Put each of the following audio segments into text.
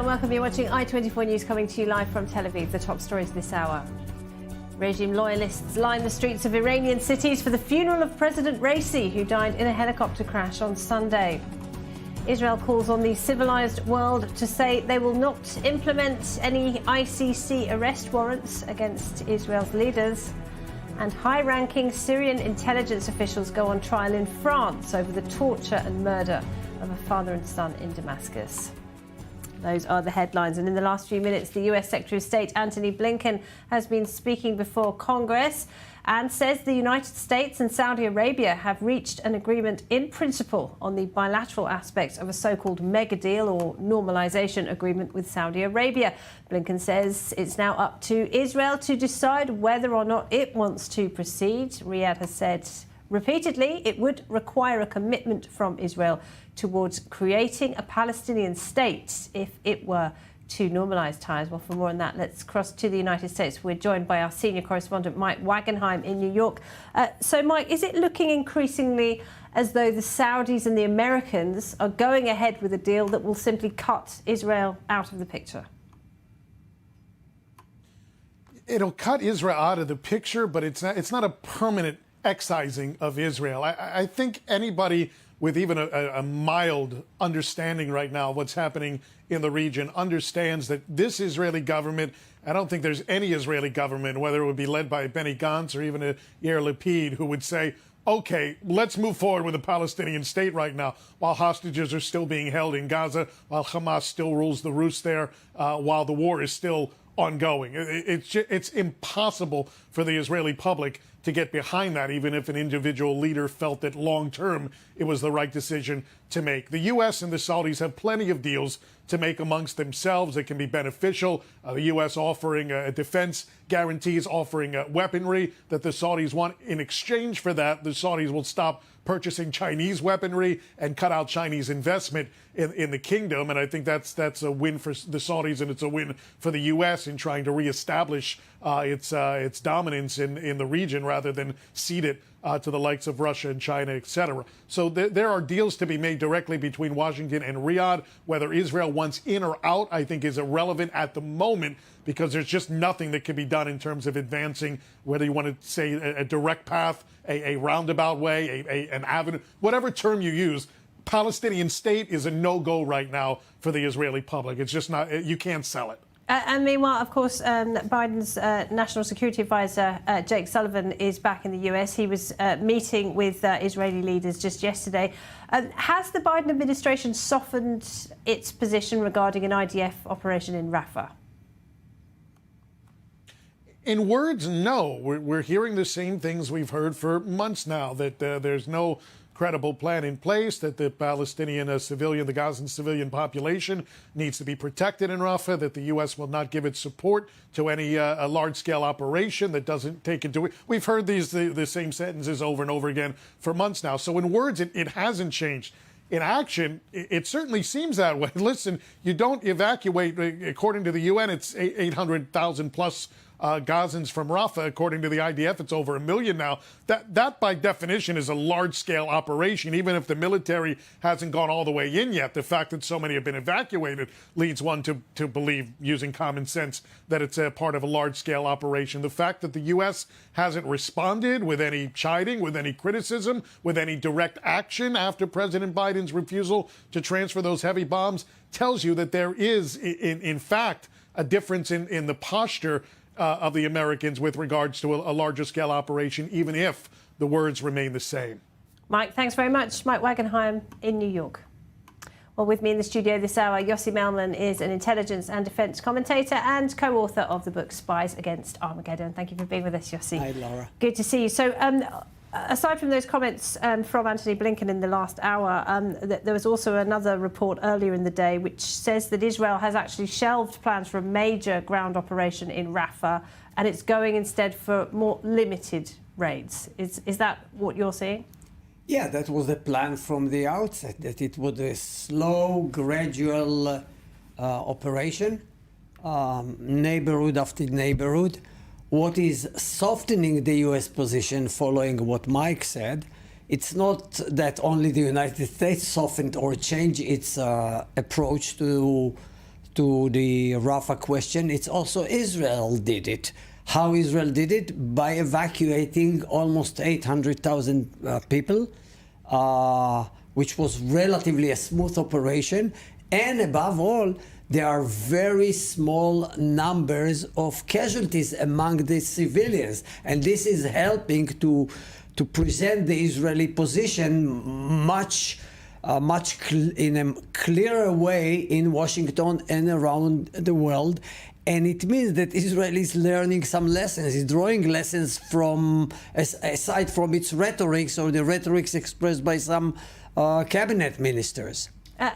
welcome. You're watching I24 News coming to you live from Tel Aviv. The top stories this hour. Regime loyalists line the streets of Iranian cities for the funeral of President Raisi, who died in a helicopter crash on Sunday. Israel calls on the civilized world to say they will not implement any ICC arrest warrants against Israel's leaders. And high-ranking Syrian intelligence officials go on trial in France over the torture and murder of a father and son in Damascus. Those are the headlines. And in the last few minutes, the US Secretary of State Antony Blinken has been speaking before Congress and says the United States and Saudi Arabia have reached an agreement in principle on the bilateral aspects of a so-called mega deal or normalization agreement with Saudi Arabia. Blinken says it's now up to Israel to decide whether or not it wants to proceed. Riyadh has said repeatedly it would require a commitment from Israel towards creating a Palestinian state if it were to normalise ties. Well, for more on that, let's cross to the United States. We're joined by our senior correspondent, Mike Wagenheim, in New York. So, Mike, is it looking increasingly as though the Saudis and the Americans are going ahead with a deal that will simply cut Israel out of the picture? It'll cut Israel out of the picture, but it's not a permanent excising of Israel. I think anybody with even a mild understanding right now of what's happening in the region understands that this Israeli government, I don't think there's any Israeli government, whether it would be led by Benny Gantz or even Yair Lapid, who would say, okay, let's move forward with a Palestinian state right now, while hostages are still being held in Gaza, while Hamas still rules the roost there, while the war is still ongoing. It's impossible for the Israeli public to get behind that, even if an individual leader felt that long-term it was the right decision to make. The U.S. and the Saudis have plenty of deals to make amongst themselves that can be beneficial. The U.S. offering defense guarantees, offering weaponry that the Saudis want. In exchange for that, the Saudis will stop purchasing Chinese weaponry and cut out Chinese investment in the kingdom. And I think that's a win for the Saudis, and it's a win for the U.S. in trying to reestablish its dominance in the region rather than cede it to the likes of Russia and China, etc. So there are deals to be made directly between Washington and Riyadh. Whether Israel wants in or out, I think, is irrelevant at the moment, because there's just nothing that can be done in terms of advancing, whether you want to say a direct path, a roundabout way, an avenue, whatever term you use. Palestinian state is a no-go right now for the Israeli public. It's just not, you can't sell it. And meanwhile, of course, Biden's National Security Advisor, Jake Sullivan, is back in the US. He was meeting with Israeli leaders just yesterday. Has the Biden administration softened its position regarding an IDF operation in Rafah? In words, no. We're hearing the same things we've heard for months now, that there's no credible plan in place, that the Palestinian civilian, the Gazan civilian population needs to be protected in Rafah, that the U.S. will not give its support to any a large-scale operation that doesn't take into it. We've heard the same sentences over and over again for months now. So in words, it hasn't changed. In action, it certainly seems that way. Listen, you don't evacuate, according to the UN, it's 800,000 plus Gazans from Rafah. According to the IDF, it's over 1 million now. That by definition is a large-scale operation, even if the military hasn't gone all the way in yet. The fact that so many have been evacuated leads one to believe, using common sense, that it's a part of a large-scale operation. The fact that the U.S. hasn't responded with any chiding, with any criticism, with any direct action after President Biden's refusal to transfer those heavy bombs tells you that there is, in fact, a difference in the posture of the Americans with regards to a larger scale operation, even if the words remain the same. Mike, thanks very much. Mike Wagenheim in New York. Well, with me in the studio this hour, Yossi Melman is an intelligence and defence commentator and co-author of the book Spies Against Armageddon. Thank you for being with us, Yossi. Hi, Laura. Good to see you. So, aside from those comments from Antony Blinken in the last hour, there was also another report earlier in the day which says that Israel has actually shelved plans for a major ground operation in Rafah, and it's going instead for more limited raids. Is that what you're seeing? Yeah, that was the plan from the outset, that it was a slow, gradual operation, neighborhood after neighborhood. What is softening the U.S. position, following what Mike said, it's not that only the United States softened or changed its approach to to the Rafah question, it's also Israel did it. How Israel did it? By evacuating almost 800,000 people, which was relatively a smooth operation. And above all, there are very small numbers of casualties among the civilians. And this is helping to present the Israeli position in a clearer way in Washington and around the world. And it means that Israel is learning some lessons, is drawing lessons from, aside from its rhetoric, or the rhetorics expressed by some cabinet ministers.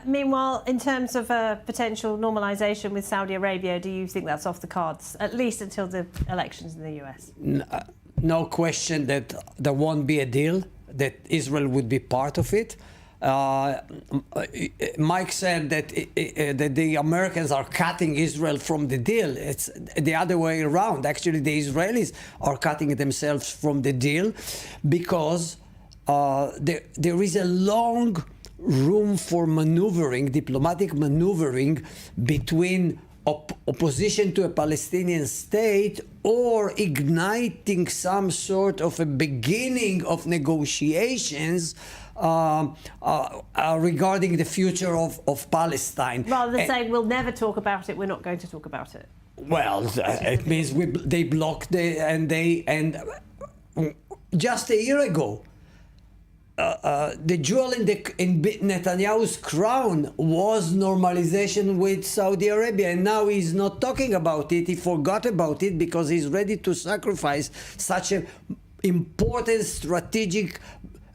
Meanwhile, in terms of potential normalisation with Saudi Arabia, do you think that's off the cards, at least until the elections in the US? No question that there won't be a deal, that Israel would be part of it. Mike said that the Americans are cutting Israel from the deal. It's the other way around. Actually, the Israelis are cutting themselves from the deal because there is a long room for maneuvering, diplomatic maneuvering, between opposition to a Palestinian state or igniting some sort of a beginning of negotiations regarding the future of Palestine. Rather than saying we'll never talk about it, we're not going to talk about it. Well, it means they blocked and just a year ago, the jewel in Netanyahu's crown was normalization with Saudi Arabia, and now he's not talking about it. He forgot about it because he's ready to sacrifice such an important strategic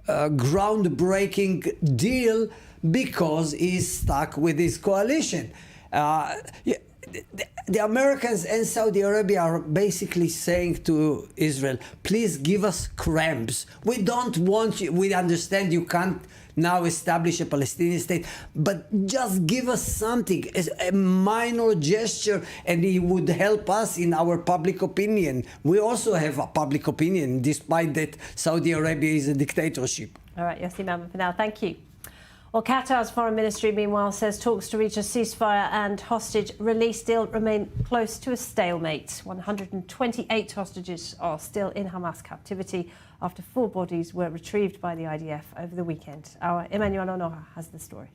groundbreaking deal because he's stuck with his coalition. The Americans and Saudi Arabia are basically saying to Israel, please give us cramps. We don't want you. We understand you can't now establish a Palestinian state, but just give us something, a minor gesture, and it would help us in our public opinion. We also have a public opinion, despite that Saudi Arabia is a dictatorship. All right, Yossi Melman for now. Thank you. Well, Qatar's foreign ministry, meanwhile, says talks to reach a ceasefire and hostage release deal remain close to a stalemate. 128 hostages are still in Hamas captivity after 4 bodies were retrieved by the IDF over the weekend. Our Emmanuel Onoha has the story.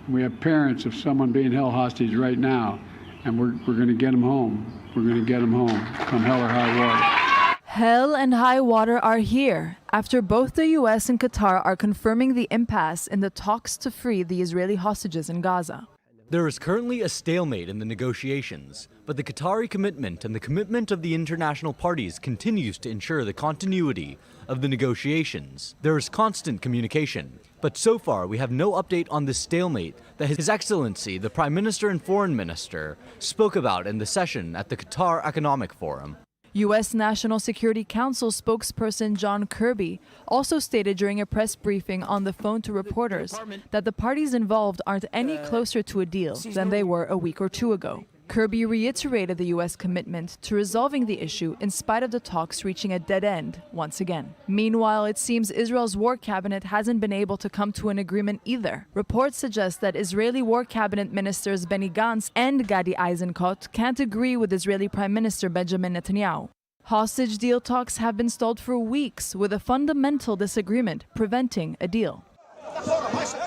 We have parents of someone being held hostage right now, and we're going to get them home. We're going to get them home, come hell or high water. Hell and high water are here after both the U.S. and Qatar are confirming the impasse in the talks to free the Israeli hostages in Gaza. There is currently a stalemate in the negotiations, but the Qatari commitment and the commitment of the international parties continues to ensure the continuity of the negotiations. There is constant communication, but so far we have no update on this stalemate that His Excellency, the Prime Minister and Foreign Minister, spoke about in the session at the Qatar Economic Forum. U.S. National Security Council spokesperson John Kirby also stated during a press briefing on the phone to reporters that the parties involved aren't any closer to a deal than they were a week or 2 ago. Kirby reiterated the U.S. commitment to resolving the issue in spite of the talks reaching a dead end once again. Meanwhile, it seems Israel's war cabinet hasn't been able to come to an agreement either. Reports suggest that Israeli war cabinet ministers Benny Gantz and Gadi Eisenkot can't agree with Israeli Prime Minister Benjamin Netanyahu. Hostage deal talks have been stalled for weeks with a fundamental disagreement preventing a deal.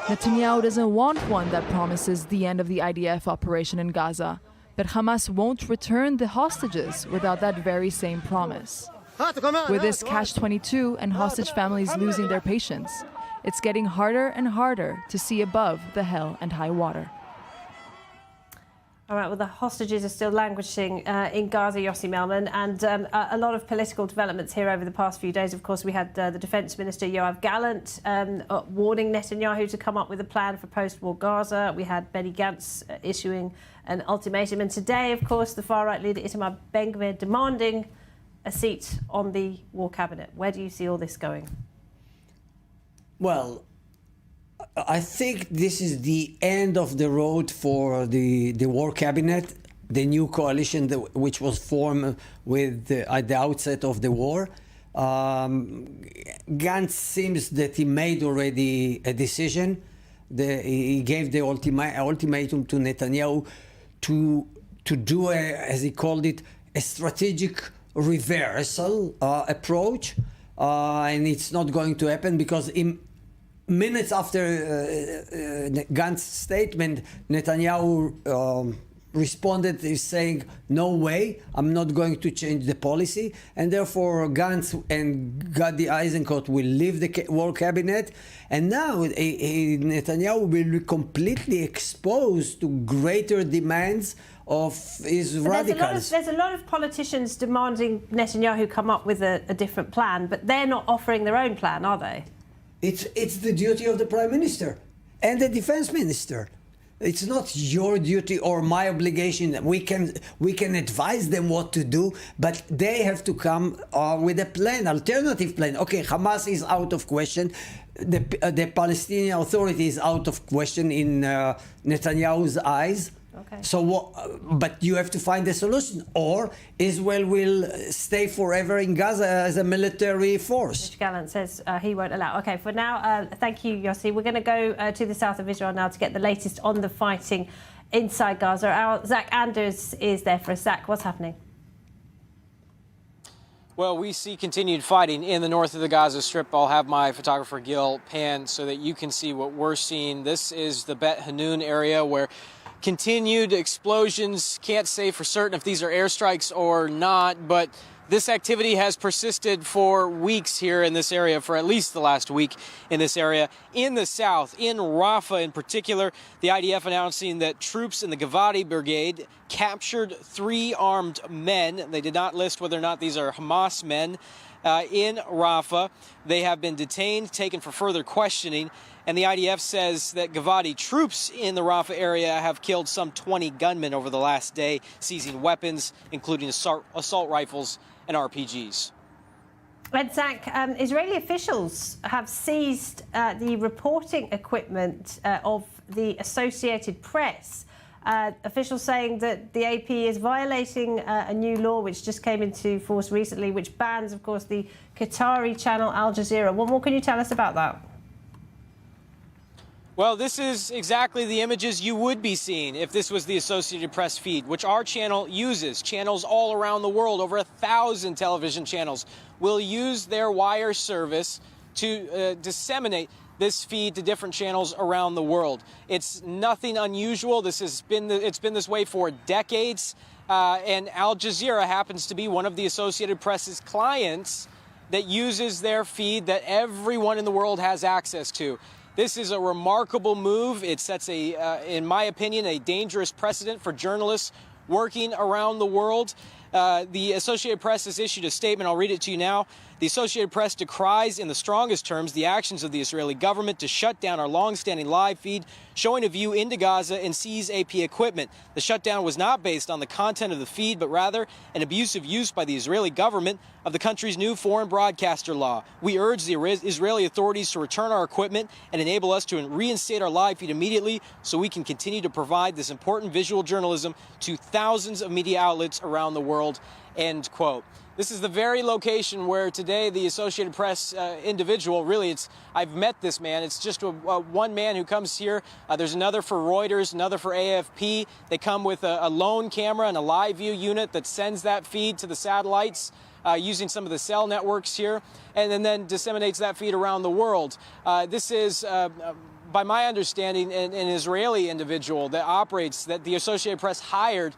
Netanyahu doesn't want one that promises the end of the IDF operation in Gaza, but Hamas won't return the hostages without that very same promise. With this catch-22 and hostage families losing their patience, it's getting harder and harder to see above the hell and high water. All right, well, the hostages are still languishing in Gaza, Yossi Melman, and a lot of political developments here over the past few days. Of course, we had the Defence Minister, Yoav Gallant, warning Netanyahu to come up with a plan for post-war Gaza. We had Benny Gantz issuing an ultimatum. And today, of course, the far-right leader, Itamar Ben-Gvir, demanding a seat on the war cabinet. Where do you see all this going? Well, I think this is the end of the road for the war cabinet, the new coalition which was formed with at the outset of the war. Gantz seems that he made already a decision. He gave the ultimatum to Netanyahu to do, as he called it, a strategic reversal approach, and it's not going to happen because in minutes after Gantz's statement, Netanyahu responded is saying, no way, I'm not going to change the policy, and therefore Gantz and Gadi Eisenkot will leave the war cabinet, and now Netanyahu will be completely exposed to greater demands of his radicals. There's a lot of politicians demanding Netanyahu come up with a different plan, but they're not offering their own plan, are they? It's the duty of the Prime Minister and the Defense Minister. It's not your duty or my obligation. We can advise them what to do, but they have to come with a plan, alternative plan. Okay, Hamas is out of question. The Palestinian Authority is out of question in Netanyahu's eyes. Okay. So, but you have to find a solution, or Israel will stay forever in Gaza as a military force. Mr. Gallant says he won't allow. Okay, for now, thank you, Yossi. We're going to go to the south of Israel now to get the latest on the fighting inside Gaza. Our Zach Anders is there for us. Zach, what's happening? Well, we see continued fighting in the north of the Gaza Strip. I'll have my photographer Gil pan so that you can see what we're seeing. This is the Bet Hanun area where continued explosions. Can't say for certain if these are airstrikes or not, but this activity has persisted for weeks here in this area, for at least the last week in this area. In the south, in Rafah in particular, the IDF announcing that troops in the Givati Brigade captured 3 armed men. They did not list whether or not these are Hamas men. In Rafah, they have been detained, taken for further questioning. And the IDF says that Givati troops in the Rafah area have killed some 20 gunmen over the last day, seizing weapons, including assault rifles and RPGs. And Zach, Israeli officials have seized the reporting equipment of the Associated Press. Officials saying that the AP is violating a new law which just came into force recently, which bans, of course, the Qatari channel Al Jazeera. What more can you tell us about that? Well, this is exactly the images you would be seeing if this was the Associated Press feed, which our channel uses. Channels all around the world, over 1,000 television channels, will use their wire service to disseminate this feed to different channels around the world. It's nothing unusual. It's been this way for decades, and Al Jazeera happens to be one of the Associated Press's clients that uses their feed that everyone in the world has access to. This is a remarkable move. It sets in my opinion, a dangerous precedent for journalists working around the world. The Associated Press has issued a statement. I'll read it to you now. The Associated Press decries in the strongest terms the actions of the Israeli government to shut down our long-standing live feed showing a view into Gaza and seize AP equipment. The shutdown was not based on the content of the feed, but rather an abusive use by the Israeli government of the country's new foreign broadcaster law. We urge the Israeli authorities to return our equipment and enable us to reinstate our live feed immediately so we can continue to provide this important visual journalism to thousands of media outlets around the world. End quote. This is the very location where today the Associated Press individual, really, I've met this man. It's just one man who comes here. There's another for Reuters, another for AFP. They come with a lone camera and a live view unit that sends that feed to the satellites using some of the cell networks here, and then disseminates that feed around the world. This is by my understanding, an Israeli individual that the Associated Press hired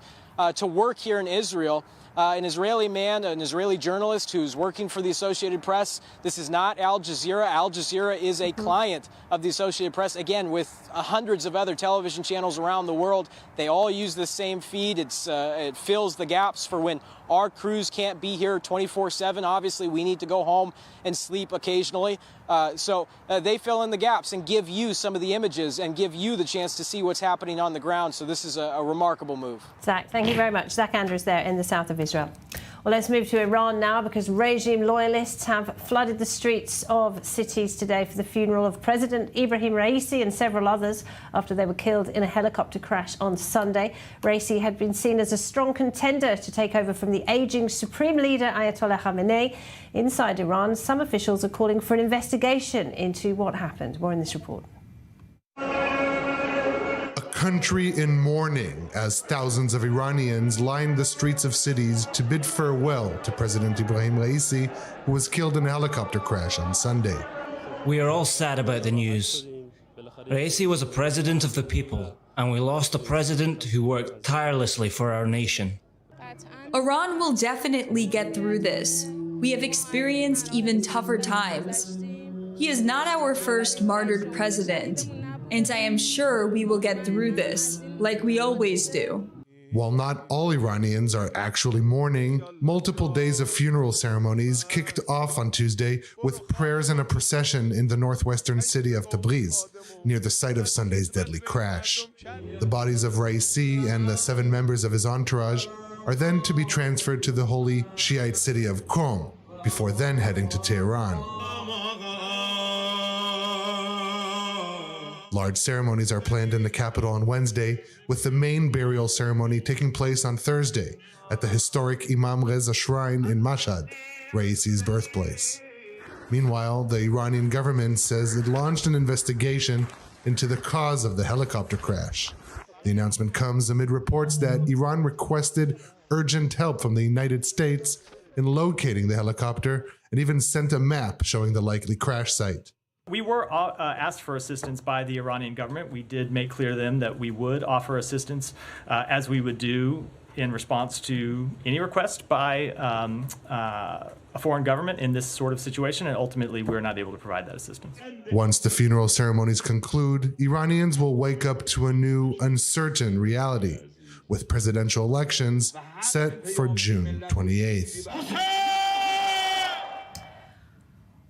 to work here in Israel. An Israeli man, an Israeli journalist who's working for the Associated Press. This is not Al Jazeera. Al Jazeera is a client of the Associated Press, again, with hundreds of other television channels around the world. They all use the same feed. It fills the gaps for when our crews can't be here 24/7. Obviously, we need to go home and sleep occasionally. So they fill in the gaps and give you some of the images and give you the chance to see what's happening on the ground. So this is a remarkable move. Zach, thank you very much. Zach Andrews there in the south of Israel. Well, let's move to Iran now, because regime loyalists have flooded the streets of cities today for the funeral of President Ibrahim Raisi and several others after they were killed in a helicopter crash on Sunday. Raisi had been seen as a strong contender to take over from the aging supreme leader Ayatollah Khamenei. Inside Iran, some officials are calling for an investigation into what happened. More in this report. A country in mourning as thousands of Iranians lined the streets of cities to bid farewell to President Ibrahim Raisi, who was killed in a helicopter crash on Sunday. We are all sad about the news. Raisi was a president of the people, and we lost a president who worked tirelessly for our nation. Iran will definitely get through this. We have experienced even tougher times. He is not our first martyred president, and I am sure we will get through this, like we always do. While not all Iranians are actually mourning, multiple days of funeral ceremonies kicked off on Tuesday with prayers and a procession in the northwestern city of Tabriz, near the site of Sunday's deadly crash. The bodies of Raisi and the 7 members of his entourage are then to be transferred to the holy Shiite city of Qom, before then heading to Tehran. Large ceremonies are planned in the capital on Wednesday, with the main burial ceremony taking place on Thursday at the historic Imam Reza Shrine in Mashhad, Raisi's birthplace. Meanwhile, the Iranian government says it launched an investigation into the cause of the helicopter crash. The announcement comes amid reports that Iran requested urgent help from the United States in locating the helicopter and even sent a map showing the likely crash site. We were asked for assistance by the Iranian government. We did make clear to them that we would offer assistance as we would do in response to any request by a foreign government in this sort of situation, and ultimately we're not able to provide that assistance. Once the funeral ceremonies conclude, Iranians will wake up to a new, uncertain reality, with presidential elections set for June 28th.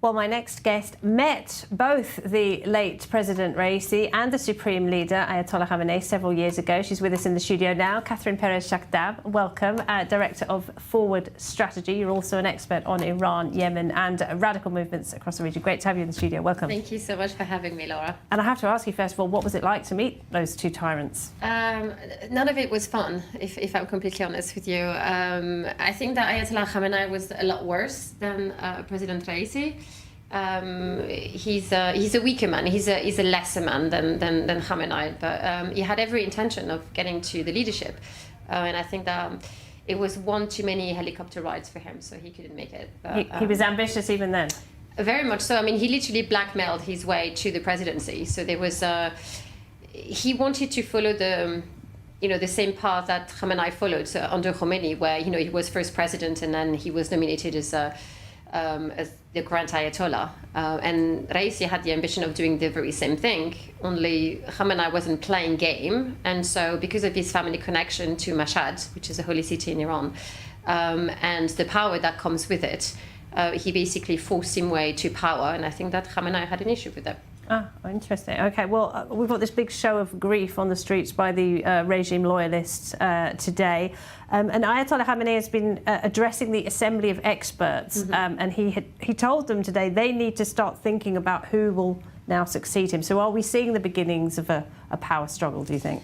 Well, my next guest met both the late President Raisi and the Supreme Leader, Ayatollah Khamenei, several years ago. She's with us in the studio now. Catherine Perez-Shakhdab, welcome, Director of Forward Strategy. You're also an expert on Iran, Yemen and radical movements across the region. Great to have you in the studio. Welcome. Thank you so much for having me, Laura. And I have to ask you, first of all, what was it like to meet those two tyrants? None of it was fun, if I'm completely honest with you. I think that Ayatollah Khamenei was a lot worse than President Raisi. He's a weaker man. He's a lesser man than Khamenei, but he had every intention of getting to the leadership, and I think that it was one too many helicopter rides for him, so he couldn't make it. But, he was ambitious even then. Very much so. I mean, he literally blackmailed his way to the presidency. So there was he wanted to follow the same path that Khamenei followed under Khomeini, where he was first president and then he was nominated as the Grand Ayatollah. And Raisi had the ambition of doing the very same thing, only Khamenei wasn't playing game. And so because of his family connection to Mashhad, which is a holy city in Iran, and the power that comes with it, he basically forced him way to power. And I think that Khamenei had an issue with that. Ah, interesting. Okay, well, we've got this big show of grief on the streets by the regime loyalists today. And Ayatollah Khamenei has been addressing the Assembly of Experts, and he told them today they need to start thinking about who will now succeed him. So are we seeing the beginnings of a power struggle, do you think?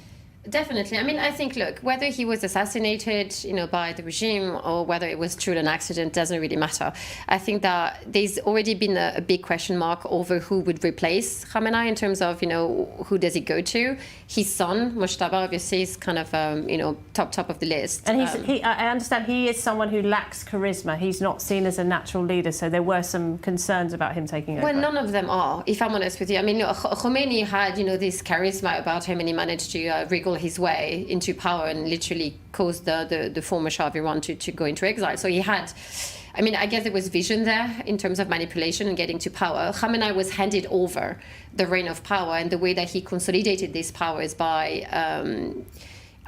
Definitely. I mean, I think, look, whether he was assassinated, by the regime or whether it was truly an accident doesn't really matter. I think that there's already been a big question mark over who would replace Khamenei in terms of, who does he go to? His son, Mojtaba, obviously, is kind of, top of the list. And I understand he is someone who lacks charisma. He's not seen as a natural leader, so there were some concerns about him taking over. Well, none of them are, if I'm honest with you. I mean, Khomeini had, this charisma about him, and he managed to wriggle his way into power and literally caused the former Shah of Iran to go into exile. So he had, I guess there was vision there in terms of manipulation and getting to power. Khamenei was handed over the reign of power, and the way that he consolidated this power is by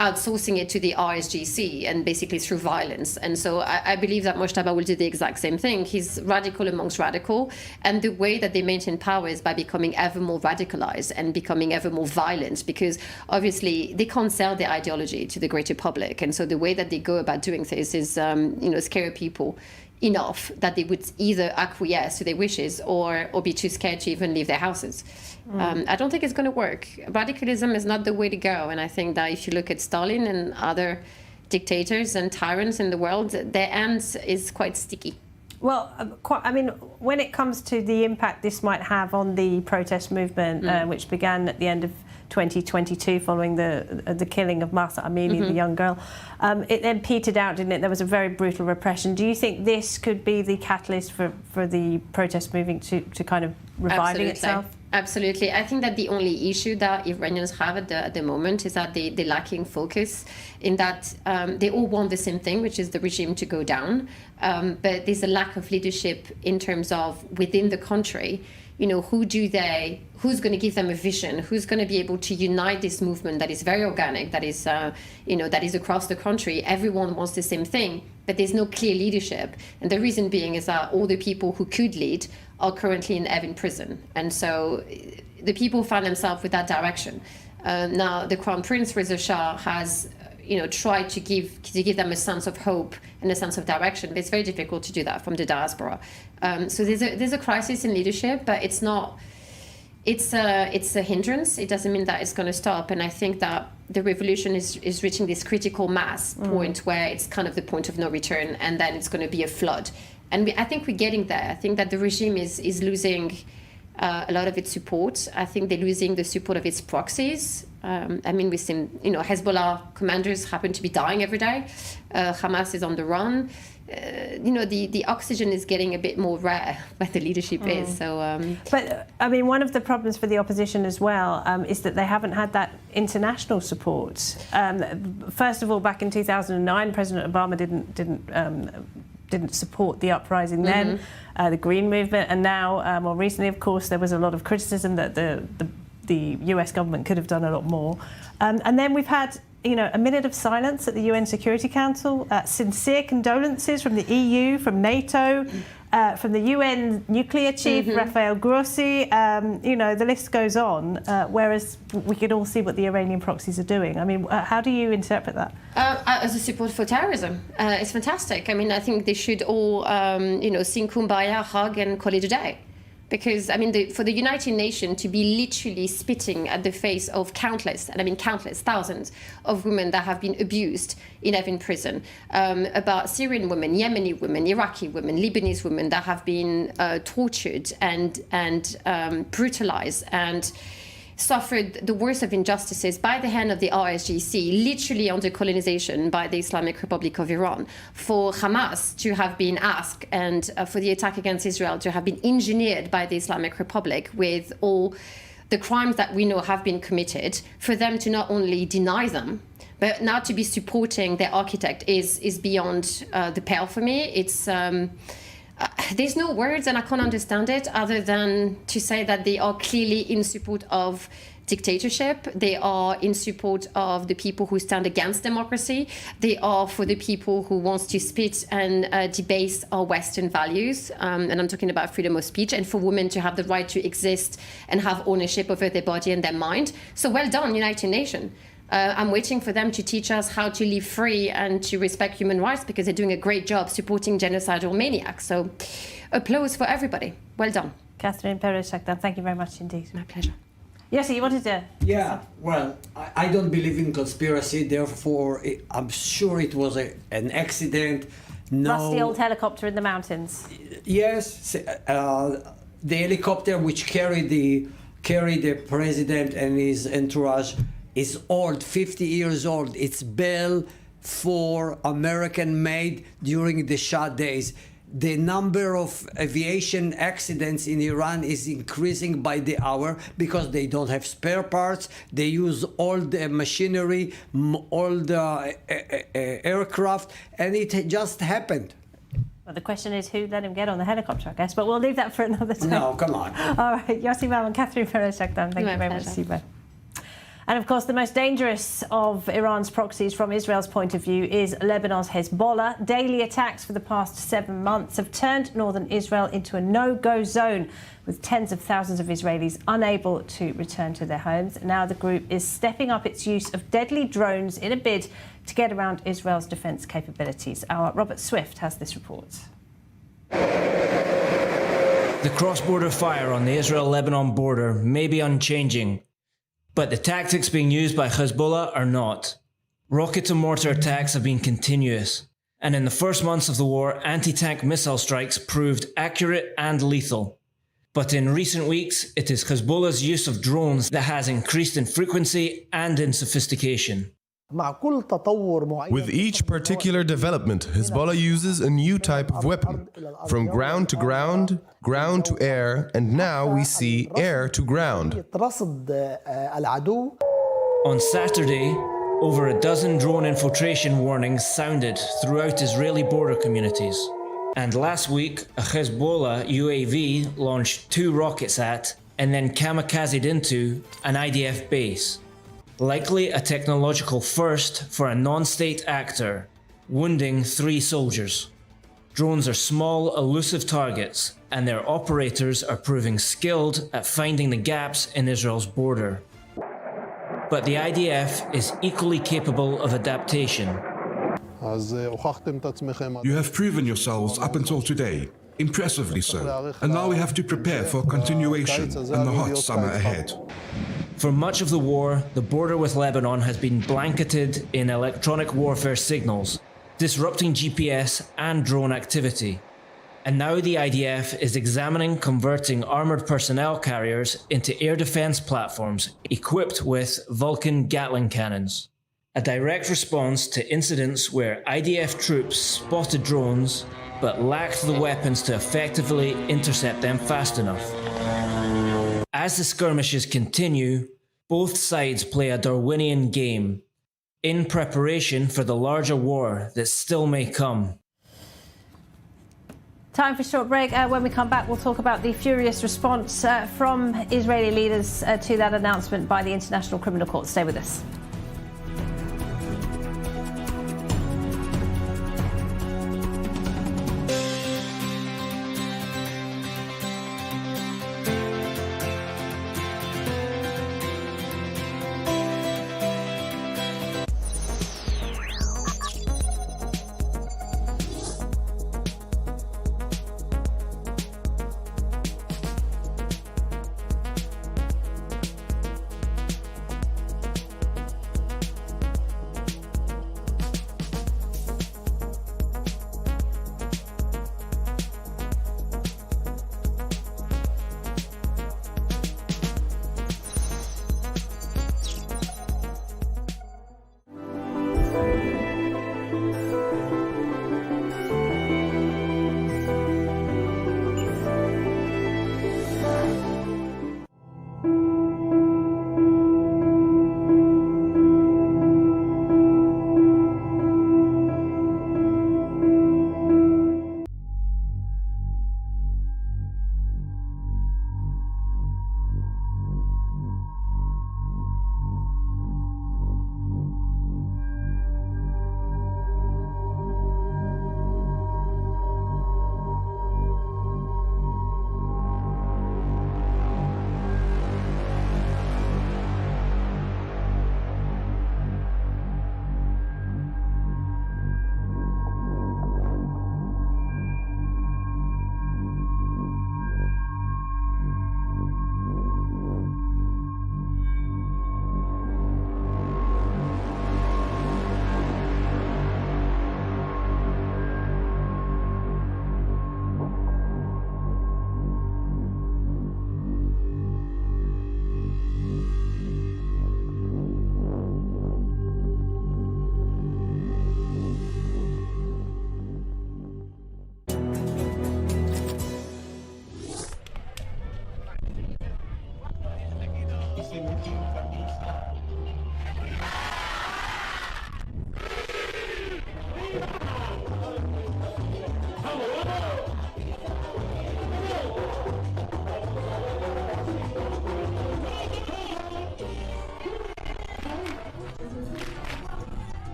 outsourcing it to the RSGC and basically through violence. And so I believe that Mojtaba will do the exact same thing. He's radical amongst radical, and the way that they maintain power is by becoming ever more radicalized and becoming ever more violent, because obviously they can't sell their ideology to the greater public. And so the way that they go about doing this is, scare people enough that they would either acquiesce to their wishes or be too scared to even leave their houses. I don't think it's going to work. Radicalism is not the way to go. And I think that if you look at Stalin and other dictators and tyrants in the world, their end is quite sticky. Well, when it comes to the impact this might have on the protest movement, which began at the end of 2022 following the killing of Mahsa Amini, the young girl. It then petered out, didn't it? There was a very brutal repression. Do you think this could be the catalyst for the protest moving to kind of reviving itself? Absolutely. I think that the only issue that Iranians have at the moment is that they're lacking focus in that they all want the same thing, which is the regime to go down. But there's a lack of leadership in terms of within the country. You know, who's going to give them a vision? Who's going to be able to unite this movement that is very organic, that is, that is across the country? Everyone wants the same thing, but there's no clear leadership. And the reason being is that all the people who could lead are currently in prison. And so the people find themselves with that direction. Now, the Crown Prince, Reza Shah, has tried to give them a sense of hope and a sense of direction, but it's very difficult to do that from the diaspora. So there's a crisis in leadership, but it's not. It's a hindrance. It doesn't mean that it's going to stop. And I think that the revolution is reaching this critical mass point where it's kind of the point of no return, and then it's going to be a flood. And I think we're getting there. I think that the regime is losing a lot of its support. I think they're losing the support of its proxies. We've seen, Hezbollah commanders happen to be dying every day. Hamas is on the run. The oxygen is getting a bit more rare where the leadership is. So, But, one of the problems for the opposition as well is that they haven't had that international support. First of all, back in 2009, President Obama didn't support the uprising then, the Green Movement, and now, more recently, of course, there was a lot of criticism that the US government could have done a lot more. And then we've had, a minute of silence at the UN Security Council, sincere condolences from the EU, from NATO, from the UN nuclear chief, Rafael Grossi. The list goes on, whereas we can all see what the Iranian proxies are doing. How do you interpret that? As a support for terrorism, it's fantastic. I think they should all, sing Kumbaya, hug, and call it a day. Because, for the United Nations to be literally spitting at the face of countless, thousands of women that have been abused in prison, about Syrian women, Yemeni women, Iraqi women, Lebanese women that have been tortured and brutalized and suffered the worst of injustices by the hand of the RSGC, literally under colonization by the Islamic Republic of Iran, for Hamas to have been asked and for the attack against Israel to have been engineered by the Islamic Republic with all the crimes that we know have been committed, for them to not only deny them, but now to be supporting their architect is beyond the pale for me. It's there's no words, and I can't understand it other than to say that they are clearly in support of dictatorship. They are in support of the people who stand against democracy. They are for the people who wants to spit and debase our Western values. And I'm talking about freedom of speech, and for women to have the right to exist and have ownership over their body and their mind. So well done, United Nations. I'm waiting for them to teach us how to live free and to respect human rights, because they're doing a great job supporting genocidal maniacs. So applause for everybody. Well done. Catherine Perez-Shakdan, thank you very much indeed. My pleasure. Yes, you wanted to... Yeah, well, I don't believe in conspiracy, therefore I'm sure it was an accident. No. Rusty old helicopter in the mountains. Yes, the helicopter which carried the president and his entourage is old, 50 years old. It's built for American made during the Shah days. The number of aviation accidents in Iran is increasing by the hour because they don't have spare parts. They use all the machinery, all the aircraft, and it just happened. Well, the question is who let him get on the helicopter, I guess, but we'll leave that for another time. No, come on. All right, Yossi Mal and Catherine Perez-Shakdan, thank you very much, Siba. And of course, the most dangerous of Iran's proxies from Israel's point of view is Lebanon's Hezbollah. Daily attacks for the past 7 months have turned northern Israel into a no-go zone, with tens of thousands of Israelis unable to return to their homes. Now the group is stepping up its use of deadly drones in a bid to get around Israel's defence capabilities. Our Robert Swift has this report. The cross-border fire on the Israel-Lebanon border may be unchanging, but the tactics being used by Hezbollah are not. Rocket and mortar attacks have been continuous, and in the first months of the war, anti-tank missile strikes proved accurate and lethal. But in recent weeks, it is Hezbollah's use of drones that has increased in frequency and in sophistication. With each particular development, Hezbollah uses a new type of weapon, from ground to ground, ground to air, and now we see air to ground. On Saturday, over a dozen drone infiltration warnings sounded throughout Israeli border communities. And last week, a Hezbollah UAV launched 2 rockets at and then kamikazed into an IDF base. Likely a technological first for a non-state actor, wounding 3 soldiers. Drones are small, elusive targets, and their operators are proving skilled at finding the gaps in Israel's border. But the IDF is equally capable of adaptation. You have proven yourselves up until today, impressively so, and now we have to prepare for continuation and the hot summer ahead. For much of the war, the border with Lebanon has been blanketed in electronic warfare signals, disrupting GPS and drone activity. And now the IDF is examining converting armoured personnel carriers into air defence platforms equipped with Vulcan Gatling cannons. A direct response to incidents where IDF troops spotted drones but lacked the weapons to effectively intercept them fast enough. As the skirmishes continue, both sides play a Darwinian game, in preparation for the larger war that still may come. Time for a short break. When we come back, we'll talk about the furious response from Israeli leaders to that announcement by the International Criminal Court. Stay with us.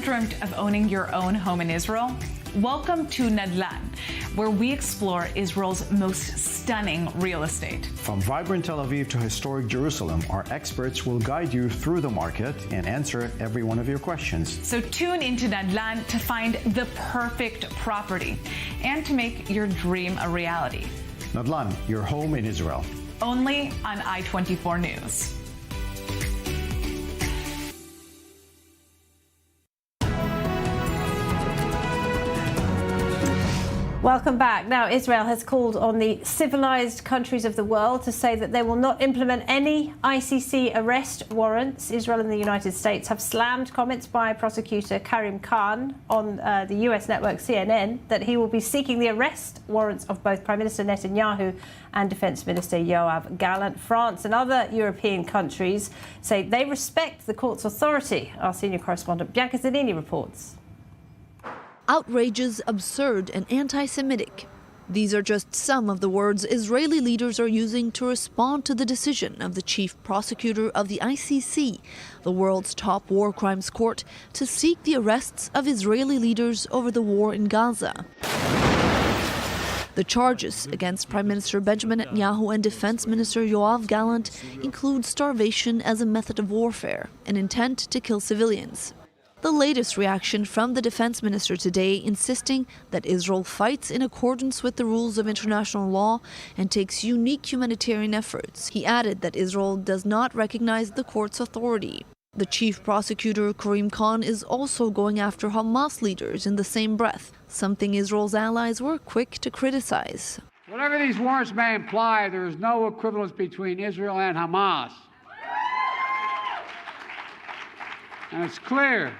Dreamt of owning your own home in Israel? Welcome to Nadlan, where we explore Israel's most stunning real estate. From vibrant Tel Aviv to historic Jerusalem, our experts will guide you through the market and answer every one of your questions. So tune into Nadlan to find the perfect property and to make your dream a reality. Nadlan, your home in Israel. Only on I-24 News. Welcome back. Now, Israel has called on the civilized countries of the world to say that they will not implement any ICC arrest warrants. Israel and the United States have slammed comments by prosecutor Karim Khan on the US network CNN that he will be seeking the arrest warrants of both Prime Minister Netanyahu and Defence Minister Yoav Gallant. France and other European countries say they respect the court's authority. Our senior correspondent Bianca Zanini reports. Outrageous, absurd, and anti-Semitic. These are just some of the words Israeli leaders are using to respond to the decision of the chief prosecutor of the ICC, the world's top war crimes court, to seek the arrests of Israeli leaders over the war in Gaza. The charges against Prime Minister Benjamin Netanyahu and Defense Minister Yoav Gallant include starvation as a method of warfare, an intent to kill civilians. The latest reaction from the defense minister today, insisting that Israel fights in accordance with the rules of international law and takes unique humanitarian efforts. He added that Israel does not recognize the court's authority. The chief prosecutor, Karim Khan, is also going after Hamas leaders in the same breath, something Israel's allies were quick to criticize. Whatever these warrants may imply, there is no equivalence between Israel and Hamas. And it's clear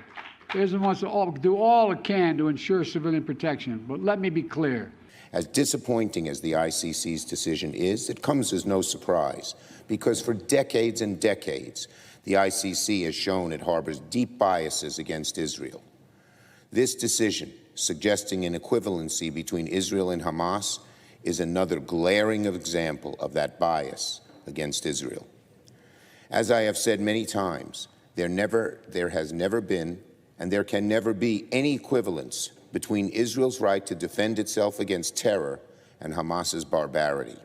Israel wants to do all it can to ensure civilian protection. But let me be clear. As disappointing as the ICC's decision is, it comes as no surprise, because for decades and decades, the ICC has shown it harbors deep biases against Israel. This decision, suggesting an equivalency between Israel and Hamas, is another glaring example of that bias against Israel. As I have said many times, there has never been and there can never be any equivalence between Israel's right to defend itself against terror and Hamas's barbarity.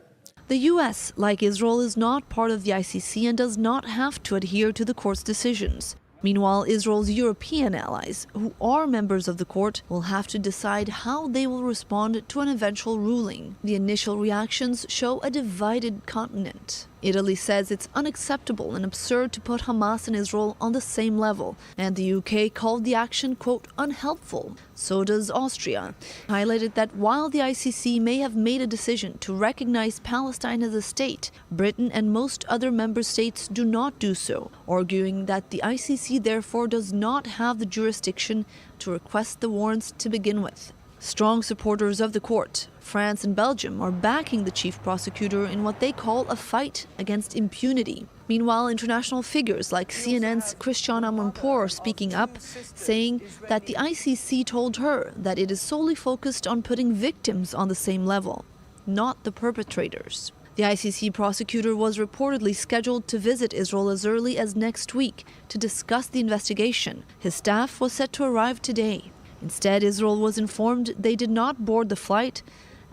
The U.S., like Israel, is not part of the ICC and does not have to adhere to the court's decisions. Meanwhile, Israel's European allies, who are members of the court, will have to decide how they will respond to an eventual ruling. The initial reactions show a divided continent. Italy says it's unacceptable and absurd to put Hamas and Israel on the same level, and the UK called the action, quote, unhelpful. So does Austria, highlighted that while the ICC may have made a decision to recognize Palestine as a state, Britain and most other member states do not do so, arguing that the ICC therefore does not have the jurisdiction to request the warrants to begin with. Strong supporters of the court, France and Belgium, are backing the chief prosecutor in what they call a fight against impunity. Meanwhile, international figures like CNN's Christiane Amanpour are speaking up, saying that the ICC told her that it is solely focused on putting victims on the same level, not the perpetrators. The ICC prosecutor was reportedly scheduled to visit Israel as early as next week to discuss the investigation. His staff was set to arrive today. Instead, Israel was informed they did not board the flight,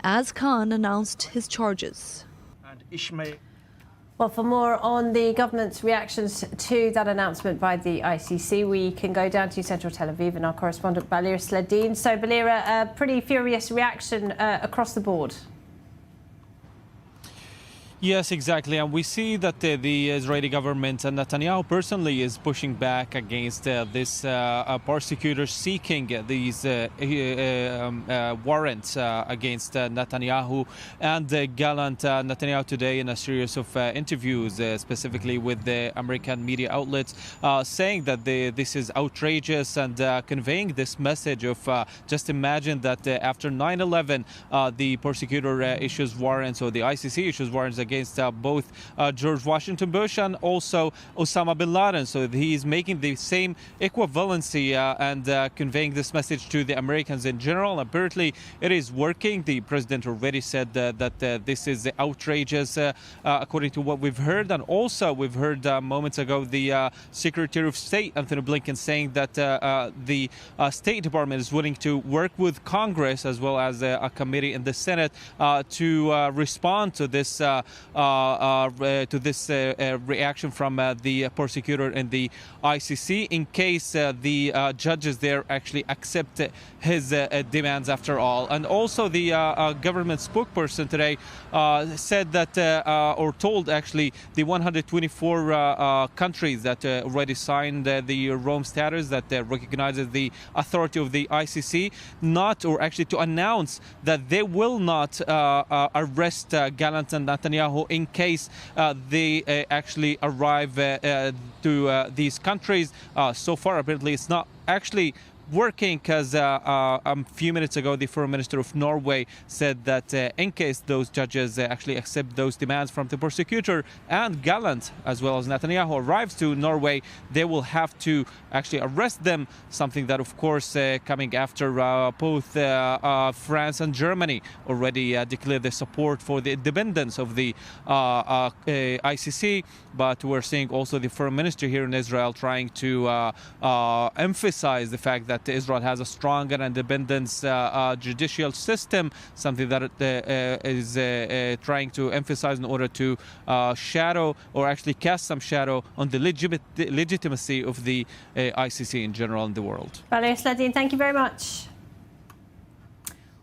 as Khan announced his charges. Well, for more on the government's reactions to that announcement by the ICC, we can go down to central Tel Aviv and our correspondent Balira Sledin. So, Balira, a pretty furious reaction across the board. Yes, exactly. And we see that the Israeli government and Netanyahu personally is pushing back against this prosecutor seeking these warrants against Netanyahu and Gallant. Netanyahu today in a series of interviews, specifically with the American media outlets, saying that this is outrageous and conveying this message of just imagine that after 9/11, the prosecutor issues warrants, or the ICC issues warrants against both George Washington Bush and also Osama bin Laden. So he's making the same equivalency and conveying this message to the Americans in general. Apparently, it is working. The president already said that this is outrageous, according to what we've heard. And also, we've heard moments ago the Secretary of State, Anthony Blinken, saying that the State Department is willing to work with Congress as well as a committee in the Senate to respond to this reaction from the prosecutor and the ICC in case the judges there actually accept his demands after all. And also the government spokesperson today said that, or told actually, the 124 countries that already signed the Rome Statute that recognizes the authority of the ICC, not, or actually to announce that they will not arrest Gallant and Netanyahu in case they actually arrive to these countries. So far, apparently, it's not actually working, because a few minutes ago the Foreign Minister of Norway said that in case those judges actually accept those demands from the prosecutor and Gallant as well as Netanyahu arrives to Norway, they will have to actually arrest them, something that of course coming after both France and Germany already declared their support for the independence of the ICC. But we're seeing also the Foreign Minister here in Israel trying to emphasize the fact that Israel has a strong and independent judicial system, something that is trying to emphasize in order to shadow, or actually cast some shadow on the legitimacy of the ICC in general in the world. Valeria Sledin, thank you very much.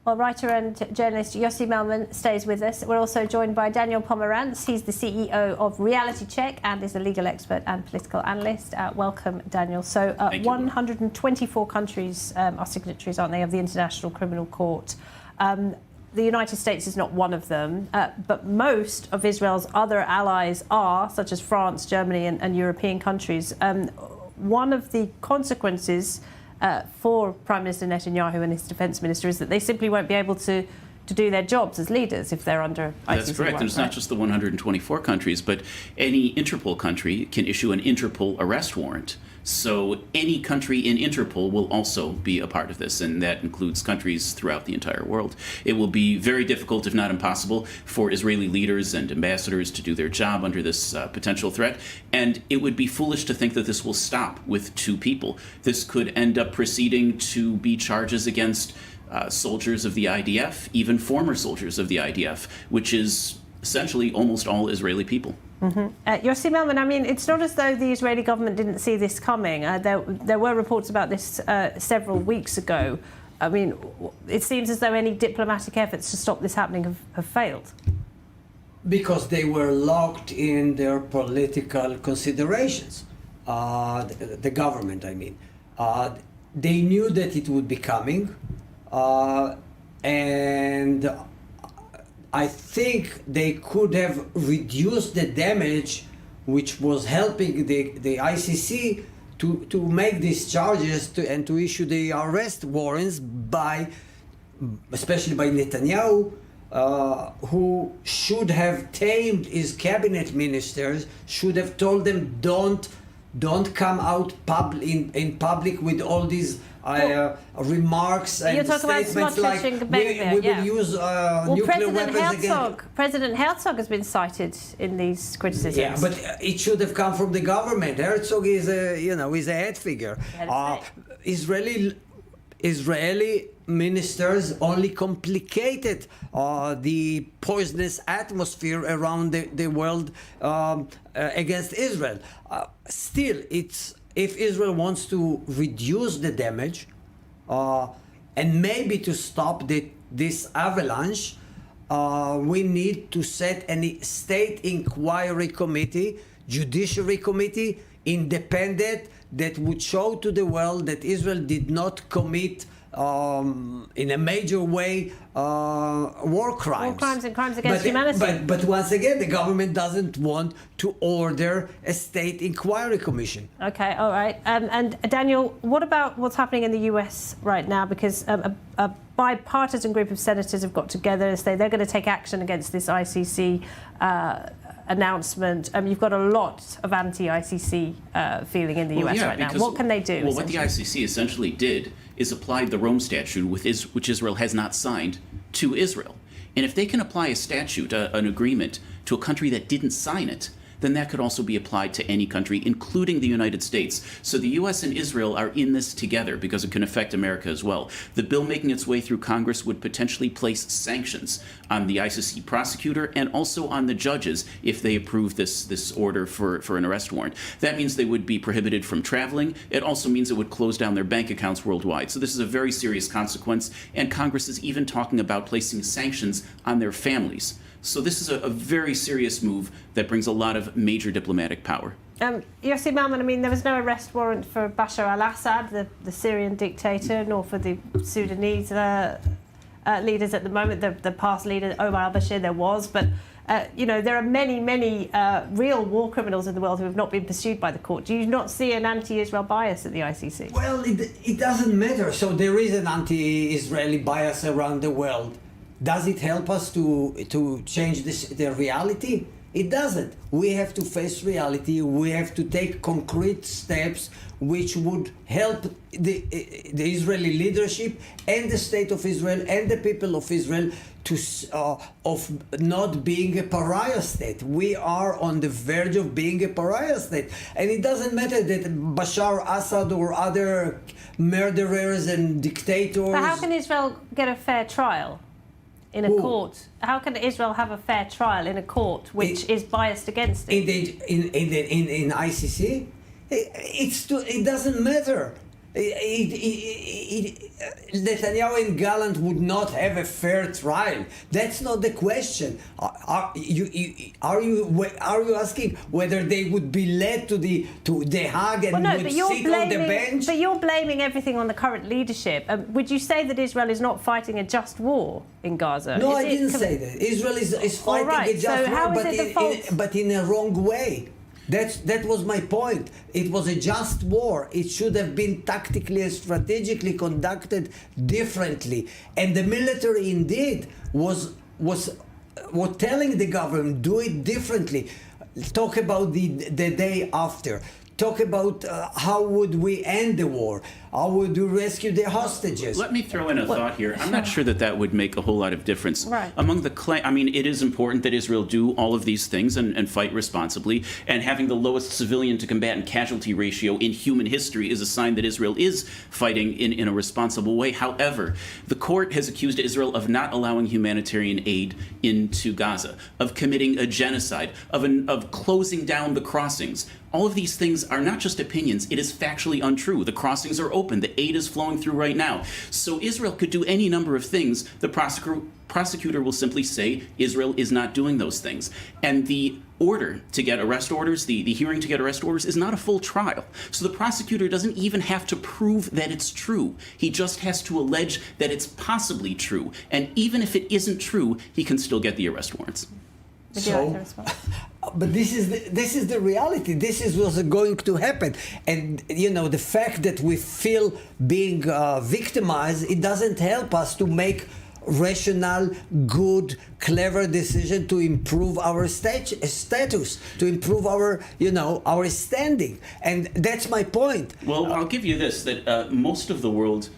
Well, writer and journalist Yossi Melman stays with us. We're also joined by Daniel Pomerantz. He's the CEO of Reality Check and is a legal expert and political analyst. Welcome, Daniel. So 124 countries are signatories, aren't they, of the International Criminal Court. The United States is not one of them, but most of Israel's other allies are, such as France, Germany and European countries. One of the consequences for Prime Minister Netanyahu and his defence minister is that they simply won't be able to do their jobs as leaders if they're under ICC. That's correct. And it's not just the 124 countries, but any Interpol country can issue an Interpol arrest warrant. So any country in Interpol will also be a part of this, and that includes countries throughout the entire world. It will be very difficult, if not impossible, for Israeli leaders and ambassadors to do their job under this potential threat. And it would be foolish to think that this will stop with 2 people. This could end up proceeding to be charges against soldiers of the IDF, even former soldiers of the IDF, which is essentially almost all Israeli people. Yossi Melman, I mean, it's not as though the Israeli government didn't see this coming. There were reports about this several weeks ago. I mean, it seems as though any diplomatic efforts to stop this happening have failed. Because they were locked in their political considerations. The government, I mean. They knew that it would be coming. And I think they could have reduced the damage, which was helping the ICC to make these charges and to issue the arrest warrants especially by Netanyahu, who should have tamed his cabinet ministers, should have told them don't come out in public with all these remarks and statements like we will use nuclear weapons again. President Herzog has been cited in these criticisms. Yeah, but it should have come from the government. Herzog is a head figure. Israeli ministers only complicated the poisonous atmosphere around the world against Israel. Still, if Israel wants to reduce the damage and maybe to stop this avalanche, we need to set a state inquiry committee, judiciary committee, independent, that would show to the world that Israel did not commit in a major way war crimes. War crimes and crimes against humanity. But once again, the government doesn't want to order a state inquiry commission. Okay, all right. And Daniel, what about what's happening in the US right now? Because a bipartisan group of senators have got together and say they're going to take action against this ICC announcement. You've got a lot of anti-ICC feeling in the US right now. What can they do? Well, what the ICC essentially did is applied the Rome Statute, which Israel has not signed, to Israel. And if they can apply a statute, an agreement, to a country that didn't sign it, then that could also be applied to any country, including the United States. So the U.S. and Israel are in this together because it can affect America as well. The bill making its way through Congress would potentially place sanctions on the ICC prosecutor and also on the judges if they approve this order for an arrest warrant. That means they would be prohibited from traveling. It also means it would close down their bank accounts worldwide. So this is a very serious consequence, and Congress is even talking about placing sanctions on their families. So this is a very serious move that brings a lot of major diplomatic power. Yossi Melman, I mean, there was no arrest warrant for Bashar al-Assad, the Syrian dictator, nor for the Sudanese leaders at the moment. The past leader, Omar al-Bashir, there was. But, you know, there are many real war criminals in the world who have not been pursued by the court. Do you not see an anti-Israel bias at the ICC? Well, it doesn't matter. So there is an anti-Israeli bias around the world. Does it help us to change the reality? It doesn't. We have to face reality. We have to take concrete steps which would help the Israeli leadership and the state of Israel and the people of Israel of not being a pariah state. We are on the verge of being a pariah state. And it doesn't matter that Bashar Assad or other murderers and dictators... But how can Israel get a fair trial in a court? How can Israel have a fair trial in a court which is biased against it? In ICC? It doesn't matter. Netanyahu and Gallant would not have a fair trial. That's not the question. Are you asking whether they would be led to the Hague and would sit on the bench? But you're blaming everything on the current leadership. Would you say that Israel is not fighting a just war in Gaza? No, I didn't say that. Israel is fighting a just war, but in a wrong way. That was my point. It was a just war. It should have been tactically and strategically conducted differently. And the military indeed was telling the government, do it differently. Talk about the day after. Talk about how would we end the war? How would we rescue the hostages? Let me throw in a thought here. I'm not sure that would make a whole lot of difference. Right. Among the I mean, it is important that Israel do all of these things and fight responsibly. And having the lowest civilian to combatant casualty ratio in human history is a sign that Israel is fighting in a responsible way. However, the court has accused Israel of not allowing humanitarian aid into Gaza, of committing a genocide, of closing down the crossings. All of these things are not just opinions. It is factually untrue. The crossings are open. The aid is flowing through right now. So Israel could do any number of things. The prosecutor will simply say Israel is not doing those things. And the order to get arrest orders, the hearing to get arrest orders, is not a full trial. So the prosecutor doesn't even have to prove that it's true. He just has to allege that it's possibly true. And even if it isn't true, he can still get the arrest warrants. But this is the reality. This is what's going to happen. And you know, the fact that we feel being victimized, it doesn't help us to make rational, good, clever decision to improve our status, to improve our standing. And that's my point. Well, I'll give you this, that much of the world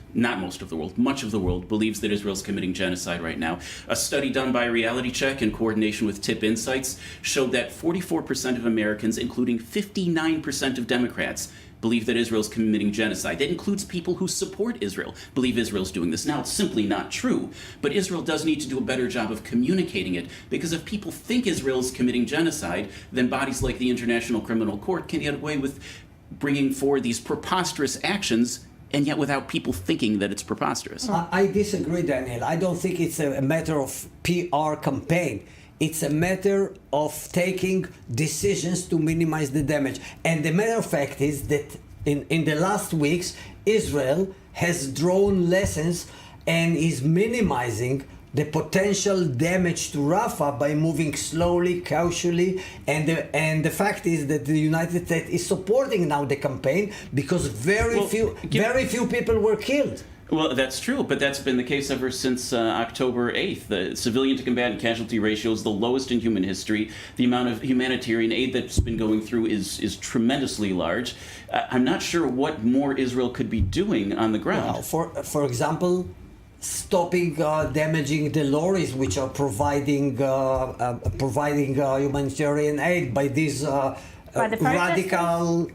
believes that Israel's committing genocide right now. A study done by Reality Check in coordination with TIP Insights showed that 44% of Americans, including 59% of Democrats, believe that Israel's committing genocide. That includes people who support Israel, believe Israel's doing this. Now, it's simply not true, but Israel does need to do a better job of communicating it, because if people think Israel's committing genocide, then bodies like the International Criminal Court can get away with bringing forward these preposterous actions, and yet without people thinking that it's preposterous. I disagree, Daniel. I don't think it's a matter of PR campaign. It's a matter of taking decisions to minimize the damage. And the matter of fact is that in the last weeks, Israel has drawn lessons and is minimizing the potential damage to Rafah by moving slowly, cautiously, and the fact is that the United States is supporting now the campaign because very few people were killed. Well, that's true, but that's been the case ever since October 8th. The civilian to combatant casualty ratio is the lowest in human history. The amount of humanitarian aid that's been going through is tremendously large. I'm not sure what more Israel could be doing on the ground. Well, for example, stopping damaging the lorries which are providing humanitarian aid by these By the radical.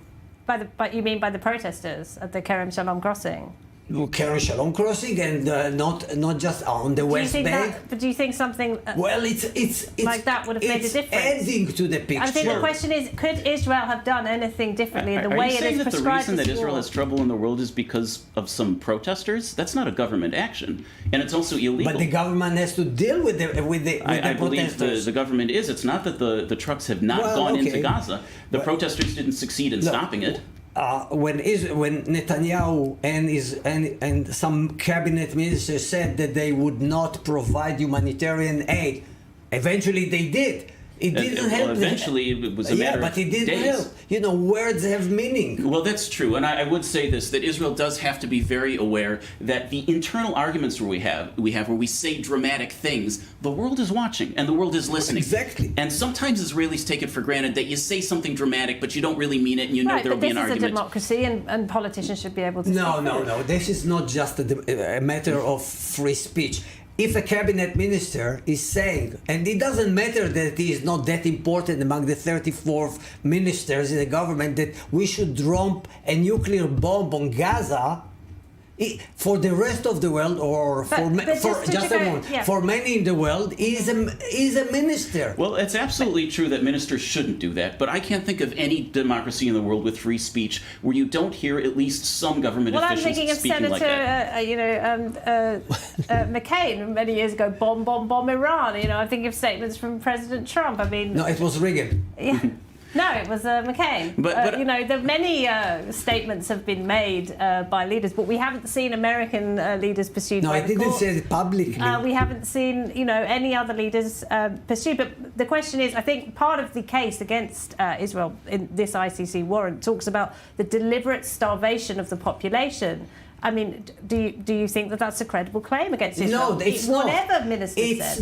But you mean by the protesters at the Kerem Shalom crossing? Kerem Shalom crossing, and not just on the West Bank. But do you think something well, it's like that would have made a difference? Adding to the picture. I think the question is, could Israel have done anything differently in the way it is prescribed? Are you saying that the reason that Israel has trouble in the world is because of some protesters? That's not a government action, and it's also illegal. But the government has to deal with the I protesters. believe the government is. It's not that the trucks have not gone into Gaza. The protesters didn't succeed in stopping it. When Netanyahu and some cabinet ministers said that they would not provide humanitarian aid, eventually they did. It didn't help. Eventually, it was a matter but it of didn't days. help. You know, words have meaning. Well, that's true, and I would say this: that Israel does have to be very aware that the internal arguments we have where we say dramatic things, the world is watching and the world is listening. Exactly. And sometimes Israelis take it for granted that you say something dramatic, but you don't really mean it, and you know there will be an argument. This is a democracy, and politicians should be able to. No. This is not just a matter of free speech. If a cabinet minister is saying, and it doesn't matter that he is not that important among the 34 ministers in the government, that we should drop a nuclear bomb on Gaza, for the rest of the world, or for many in the world, is a minister. Well, it's absolutely true that ministers shouldn't do that, but I can't think of any democracy in the world with free speech where you don't hear at least some government officials speaking like that. I'm thinking of Senator McCain many years ago, bomb Iran. I'm thinking of statements from President Trump. I mean, no, it was Reagan. Yeah. No, it was McCain. But there many statements have been made by leaders, but we haven't seen American leaders pursued. No, by I didn't say it publicly. We haven't seen, any other leaders pursued. But the question is, I think part of the case against Israel in this ICC warrant talks about the deliberate starvation of the population. I mean, do you think that that's a credible claim against Israel? No, it's not. Whatever minister said.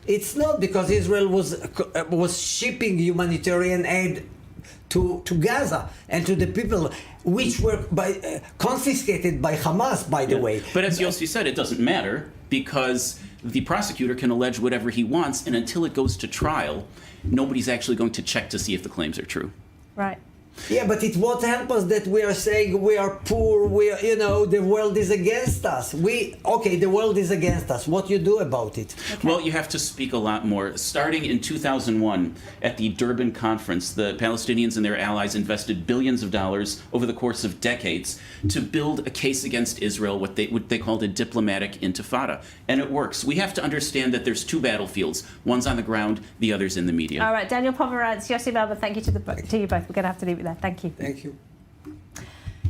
It's not, because Israel was shipping humanitarian aid to Gaza and to the people, which were confiscated by Hamas, by the way. But as Yossi said, it doesn't matter, because the prosecutor can allege whatever he wants, and until it goes to trial, nobody's actually going to check to see if the claims are true. Right. Yeah, but it won't help us that we are saying we are poor, the world is against us. The world is against us. What do you do about it? Okay. Well, you have to speak a lot more. Starting in 2001, at the Durban conference, the Palestinians and their allies invested billions of dollars over the course of decades to build a case against Israel, what they called a diplomatic intifada. And it works. We have to understand that there's two battlefields. One's on the ground, the other's in the media. All right, Daniel Pomerantz, Yossi Melba, thank you to you both. We're going to have to leave it there. Thank you. Thank you.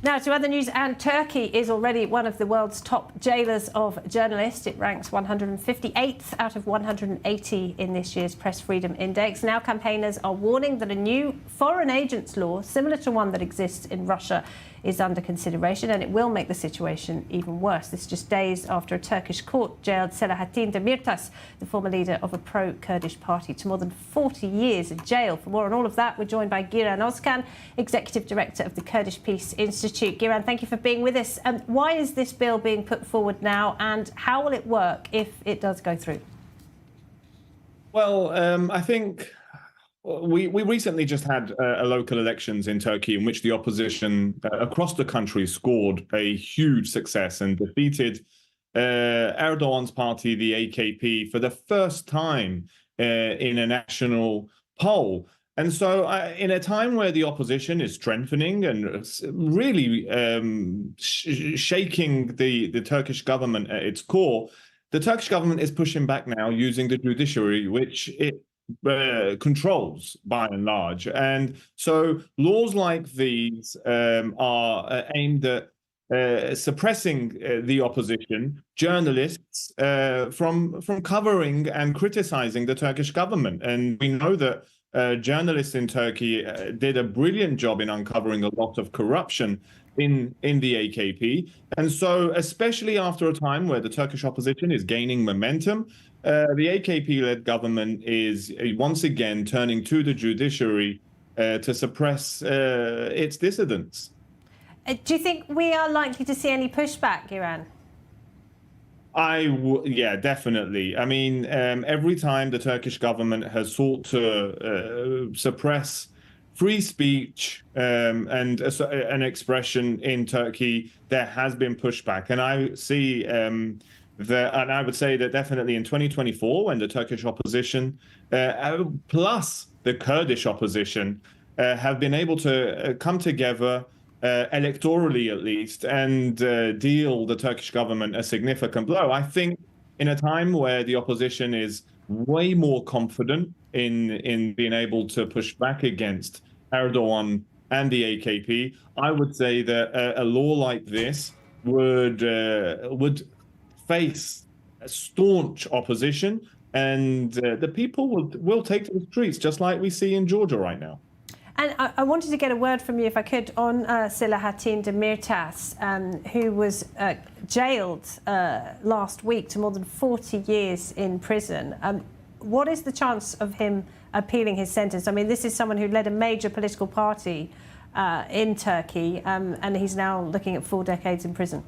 Now to other news, and Turkey is already one of the world's top jailers of journalists. It ranks 158th out of 180 in this year's Press Freedom Index. Now campaigners are warning that a new foreign agents law, similar to one that exists in Russia, is under consideration, and it will make the situation even worse. This just days after a Turkish court jailed Selahattin Demirtas, the former leader of a pro-Kurdish party, to more than 40 years in jail. For more on all of that, we're joined by Giran Özkan, Executive Director of the Kurdish Peace Institute. Giran, thank you for being with us. Why is this bill being put forward now, and how will it work if it does go through? Well, I think we recently just had local elections in Turkey in which the opposition across the country scored a huge success and defeated Erdogan's party, the AKP, for the first time in a national poll. And so in a time where the opposition is strengthening and really shaking the Turkish government at its core, the Turkish government is pushing back now using the judiciary, which it controls by and large. And so laws like these are aimed at suppressing the opposition, journalists from covering and criticizing the Turkish government. And we know that journalists in Turkey did a brilliant job in uncovering a lot of corruption in the AKP. And so, especially after a time where the Turkish opposition is gaining momentum, the AKP-led government is once again turning to the judiciary to suppress its dissidents. Do you think we are likely to see any pushback, Iran? Yeah, definitely. I mean, every time the Turkish government has sought to suppress free speech and an expression in Turkey, there has been pushback. And I see and I would say that definitely in 2024, when the Turkish opposition plus the Kurdish opposition have been able to come together electorally at least, and deal the Turkish government a significant blow. I think in a time where the opposition is way more confident in being able to push back against Erdogan and the AKP, I would say that a law like this would face a staunch opposition, and the people will take to the streets, just like we see in Georgia right now. And I wanted to get a word from you, if I could, on Selahattin Demirtas, who was jailed last week to more than 40 years in prison. What is the chance of him appealing his sentence? I mean, this is someone who led a major political party in Turkey, and he's now looking at 4 decades in prison.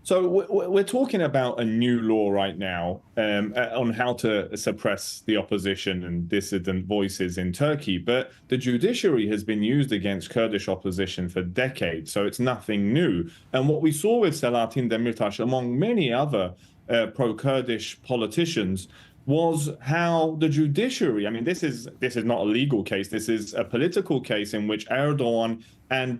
So we're talking about a new law right now on how to suppress the opposition and dissident voices in Turkey. But the judiciary has been used against Kurdish opposition for decades, so it's nothing new. And what we saw with Selahattin Demirtas, among many other pro-Kurdish politicians, was how the judiciary, I mean, this is not a legal case, this is a political case in which Erdogan and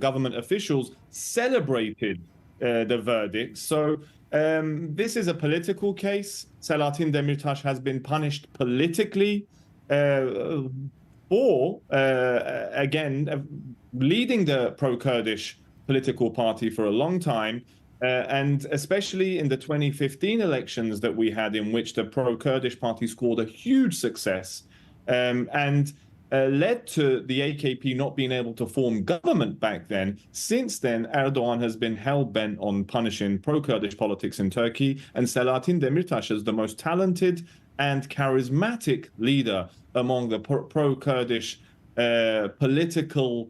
government officials celebrated the verdict. So this is a political case. Selahattin Demirtas has been punished politically for, again, leading the pro-Kurdish political party for a long time. And especially in the 2015 elections that we had, in which the pro-Kurdish party scored a huge success and led to the AKP not being able to form government back then. Since then, Erdogan has been hell-bent on punishing pro-Kurdish politics in Turkey, and Selahattin Demirtas is the most talented and charismatic leader among the pro-Kurdish political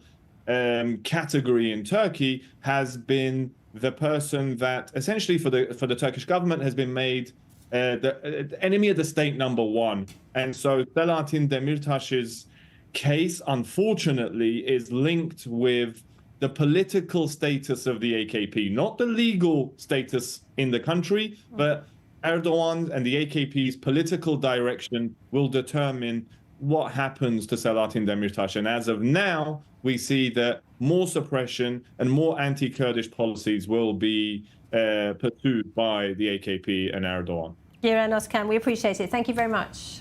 category in Turkey, has been the person that essentially for the Turkish government has been made the enemy of the state #1. And so Selahattin Demirtas's case, unfortunately, is linked with the political status of the AKP, not the legal status in the country, but Erdogan and the AKP's political direction will determine what happens to Selahattin Demirtas. And as of now, we see that more suppression and more anti-Kurdish policies will be pursued by the AKP and Erdogan. Giran Özkan, we appreciate it. Thank you very much.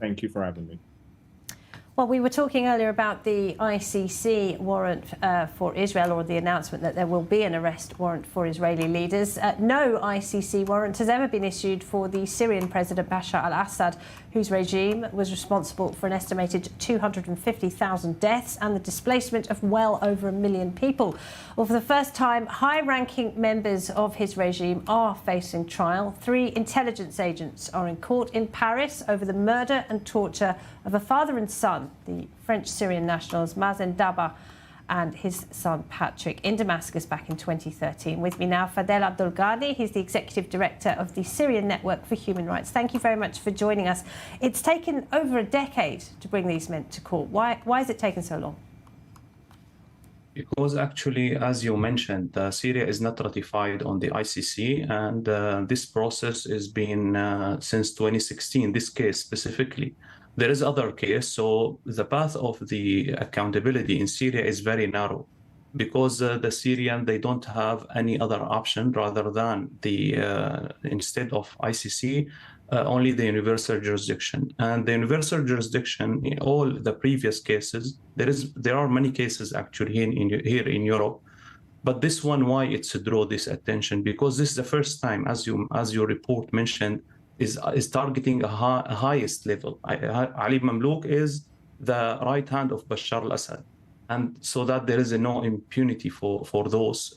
Thank you for having me. Well, we were talking earlier about the ICC warrant for Israel, or the announcement that there will be an arrest warrant for Israeli leaders. No ICC warrant has ever been issued for the Syrian President Bashar al-Assad, whose regime was responsible for an estimated 250,000 deaths and the displacement of well over 1 million people. Well, for the first time, high-ranking members of his regime are facing trial. 3 intelligence agents are in court in Paris over the murder and torture of a father and son, the French-Syrian nationals Mazen Daba and his son Patrick, in Damascus back in 2013. With me now, Fadel Abdulghani. He's the Executive Director of the Syrian Network for Human Rights. Thank you very much for joining us. It's taken over a decade to bring these men to court. Why has it taken so long? Because actually, as you mentioned, Syria is not ratified on the ICC, and this process has been since 2016, this case specifically. There is other case, so the path of the accountability in Syria is very narrow, because the Syrian, they don't have any other option rather than the instead of ICC, only the universal jurisdiction. And the universal jurisdiction in all the previous cases, there are many cases actually here in Europe, but this one, why it's draw this attention, because this is the first time, as your report mentioned, is targeting a highest level. Ali Mamlouk is the right hand of Bashar al-Assad, and so that there is no impunity for those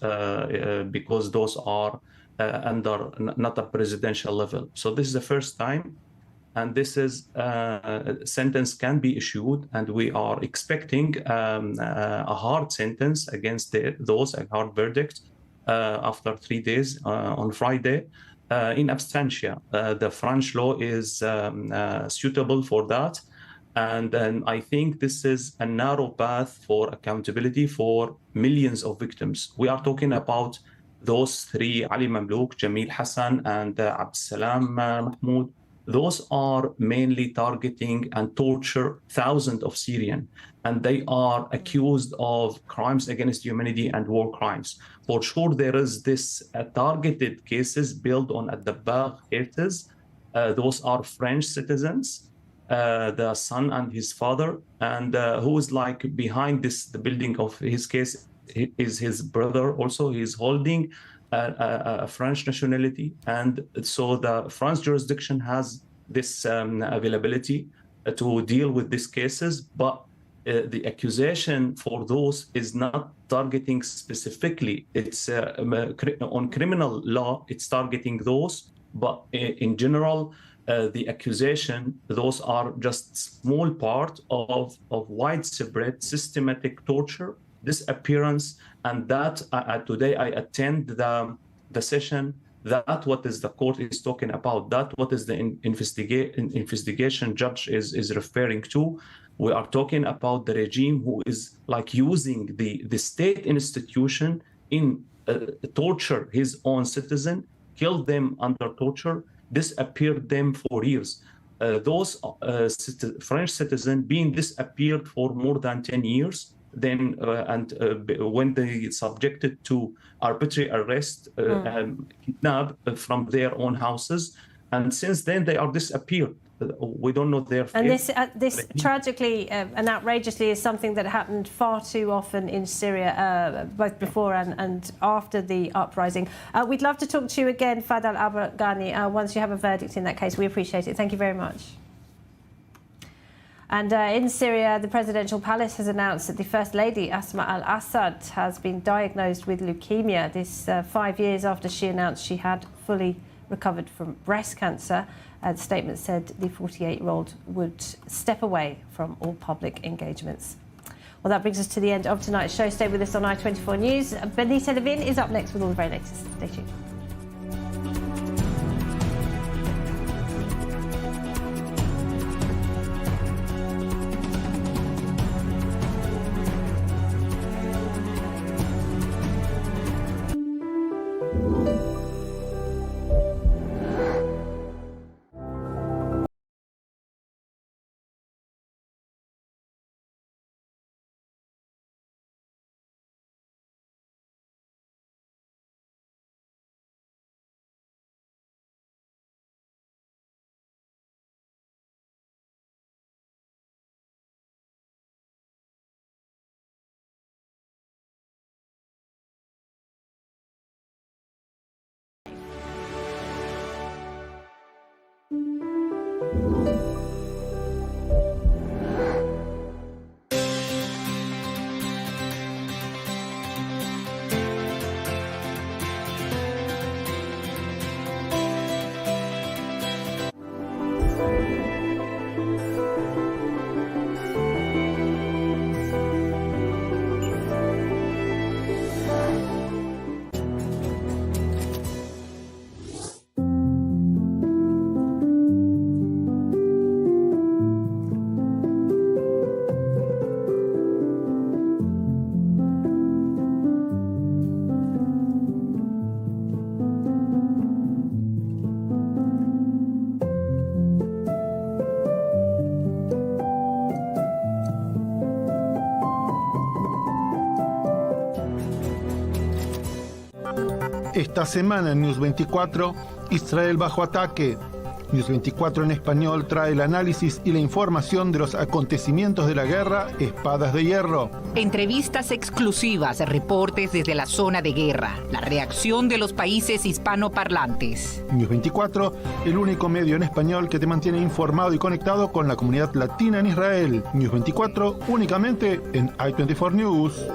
because those are under not a presidential level. So this is the first time, and this is sentence can be issued, and we are expecting a hard sentence against those, a hard verdict. after 3 days on Friday in absentia. The French law is suitable for that. And then I think this is a narrow path for accountability for millions of victims. We are talking about those 3, Ali Mamlouk, Jamil Hassan, and Abdsalam Mahmoud. Those are mainly targeting and torture thousands of Syrians, and they are accused of crimes against humanity and war crimes. For sure, there is this targeted cases built on Ad-Dabbagh cases. Those are French citizens, the son and his father, and who is like behind this, the building of his case is his brother also. He's holding a French nationality, and so the French jurisdiction has this availability to deal with these cases, but the accusation for those is not targeting specifically. It's on criminal law, it's targeting those, but in general, the accusation, those are just small part of widespread systematic torture, disappearance, and that today I attend the session. That what is the court is talking about. That what is the investigation judge is referring to. We are talking about the regime who is like using the state institution in torture his own citizen, kill them under torture, disappeared them for years. Those French citizens being disappeared for more than 10 years. Then when they subjected to arbitrary arrest, kidnapped from their own houses, and since then they are disappeared. We don't know their fate. And this tragically and outrageously is something that happened far too often in Syria, both before and after the uprising. We'd love to talk to you again, Fadel Al-Ghani, once you have a verdict in that case. We appreciate it. Thank you very much. And in Syria, the presidential palace has announced that the First Lady, Asma al-Assad, has been diagnosed with leukemia. This 5 years after she announced she had fully recovered from breast cancer. The statement said the 48-year-old would step away from all public engagements. Well, that brings us to the end of tonight's show. Stay with us on I24 News. Benita Levin is up next with all the very latest. Stay tuned. Esta semana en News 24, Israel bajo ataque. News 24 en español trae el análisis y la información de los acontecimientos de la guerra Espadas de Hierro. Entrevistas exclusivas, reportes desde la zona de guerra, la reacción de los países hispanoparlantes. News 24, el único medio en español que te mantiene informado y conectado con la comunidad latina en Israel. News 24 únicamente en I24 News.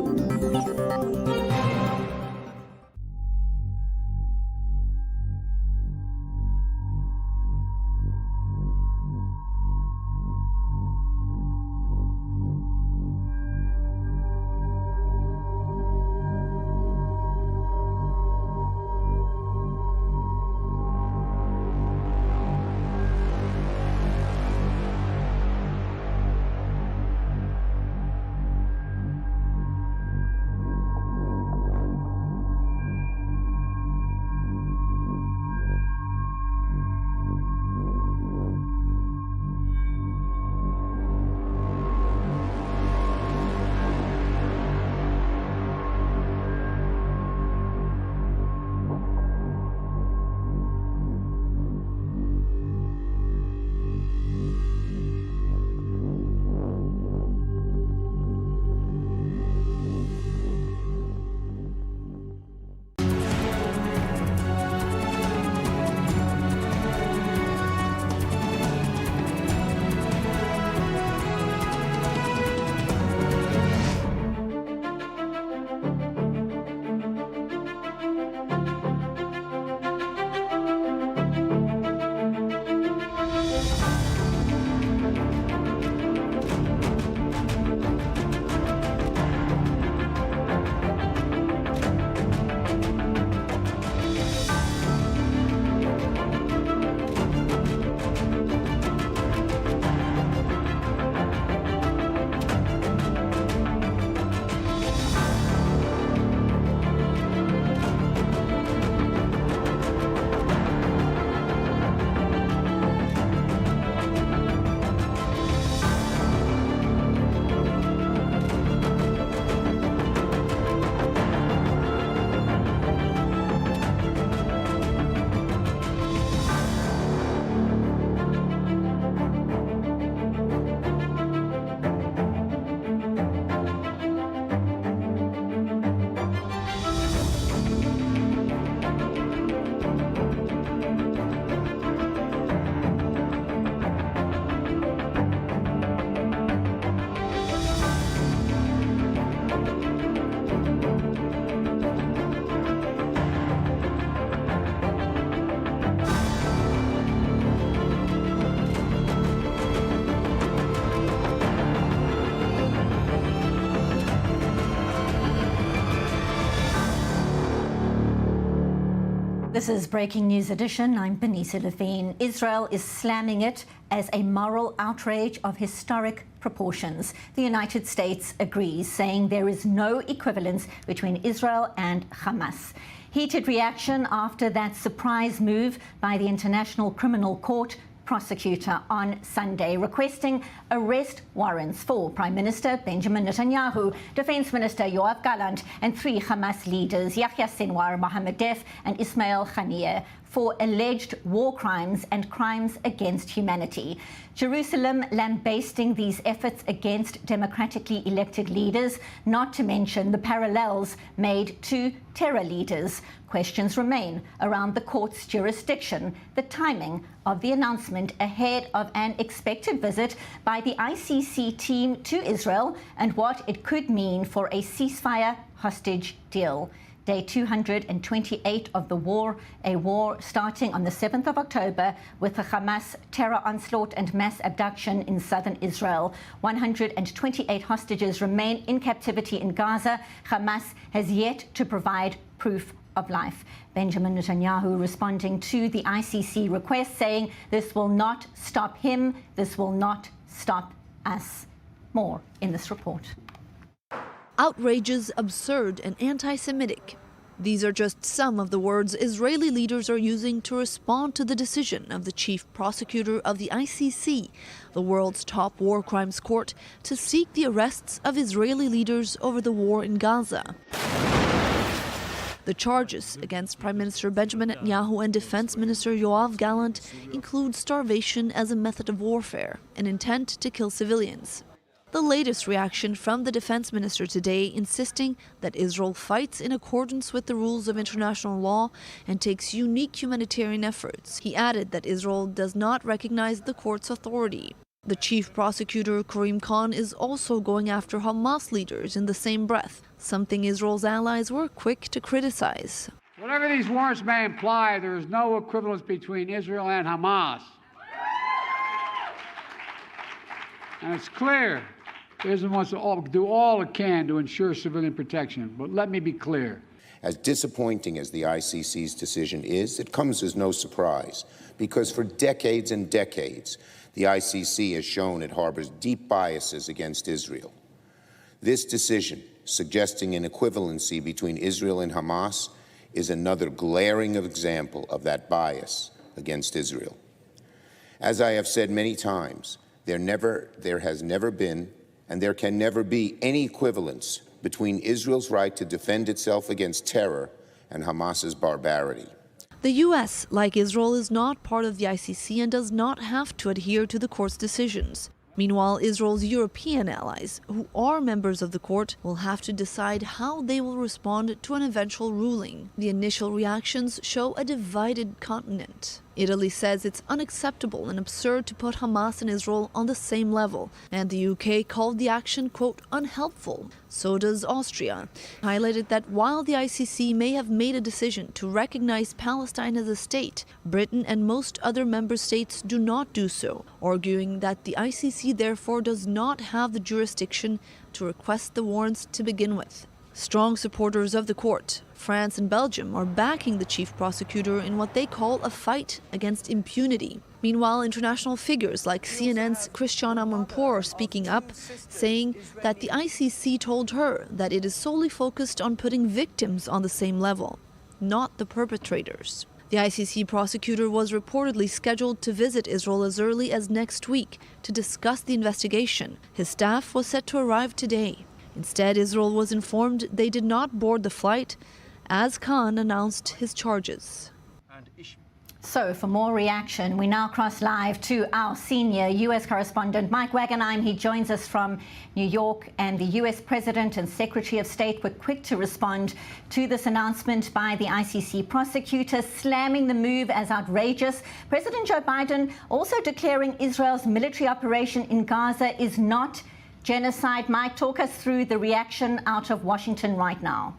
This is Breaking News Edition. I'm Benita Levine. Israel is slamming it as a moral outrage of historic proportions. The United States agrees, saying there is no equivalence between Israel and Hamas. Heated reaction after that surprise move by the International Criminal Court prosecutor on Sunday, requesting arrest warrants for Prime Minister Benjamin Netanyahu, Defense Minister Yoav Gallant, and 3 Hamas leaders, Yahya Sinwar, Mohammed Deif, and Ismail Haniyeh, for alleged war crimes and crimes against humanity. Jerusalem lambasting these efforts against democratically elected leaders, not to mention the parallels made to terror leaders. Questions remain around the court's jurisdiction, the timing of the announcement ahead of an expected visit by the ICC team to Israel, and what it could mean for a ceasefire hostage deal. Day 228 of the war, a war starting on the 7th of October with the Hamas terror onslaught and mass abduction in southern Israel. 128 hostages remain in captivity in Gaza. Hamas has yet to provide proof of life. Benjamin Netanyahu responding to the ICC request, saying this will not stop him, this will not stop us. More in this report. Outrageous, absurd, and anti-Semitic. These are just some of the words Israeli leaders are using to respond to the decision of the chief prosecutor of the ICC, the world's top war crimes court, to seek the arrests of Israeli leaders over the war in Gaza. The charges against Prime Minister Benjamin Netanyahu and Defense Minister Yoav Gallant include starvation as a method of warfare, an intent to kill civilians. The latest reaction from the defense minister today, insisting that Israel fights in accordance with the rules of international law and takes unique humanitarian efforts. He added that Israel does not recognize the court's authority. The chief prosecutor, Karim Khan, is also going after Hamas leaders in the same breath, something Israel's allies were quick to criticize. Whatever these warrants may imply, there is no equivalence between Israel and Hamas. And it's clear Israel wants to do all it can to ensure civilian protection. But let me be clear. As disappointing as the ICC's decision is, it comes as no surprise, because for decades and decades, the ICC has shown it harbors deep biases against Israel. This decision, suggesting an equivalency between Israel and Hamas, is another glaring example of that bias against Israel. As I have said many times, there has never been and there can never be any equivalence between Israel's right to defend itself against terror and Hamas's barbarity. The U.S., like Israel, is not part of the ICC and does not have to adhere to the court's decisions. Meanwhile, Israel's European allies, who are members of the court, will have to decide how they will respond to an eventual ruling. The initial reactions show a divided continent. Italy says it's unacceptable and absurd to put Hamas and Israel on the same level, and the UK called the action, quote, unhelpful. So does Austria, highlighted that while the ICC may have made a decision to recognize Palestine as a state, Britain and most other member states do not do so, arguing that the ICC therefore does not have the jurisdiction to request the warrants to begin with. Strong supporters of the court, France and Belgium, are backing the chief prosecutor in what they call a fight against impunity. Meanwhile, international figures like CNN's Christiane Amanpour are speaking up, saying that the ICC told her that it is solely focused on putting victims on the same level, not the perpetrators. The ICC prosecutor was reportedly scheduled to visit Israel as early as next week to discuss the investigation. His staff was set to arrive today. Instead, Israel was informed they did not board the flight, as Khan announced his charges. So for more reaction, we now cross live to our senior U.S. correspondent, Mike Wagenheim. He joins us from New York, and the U.S. President and Secretary of State were quick to respond to this announcement by the ICC prosecutor, slamming the move as outrageous. President Joe Biden also declaring Israel's military operation in Gaza is not genocide. Mike, talk us through the reaction out of Washington right now.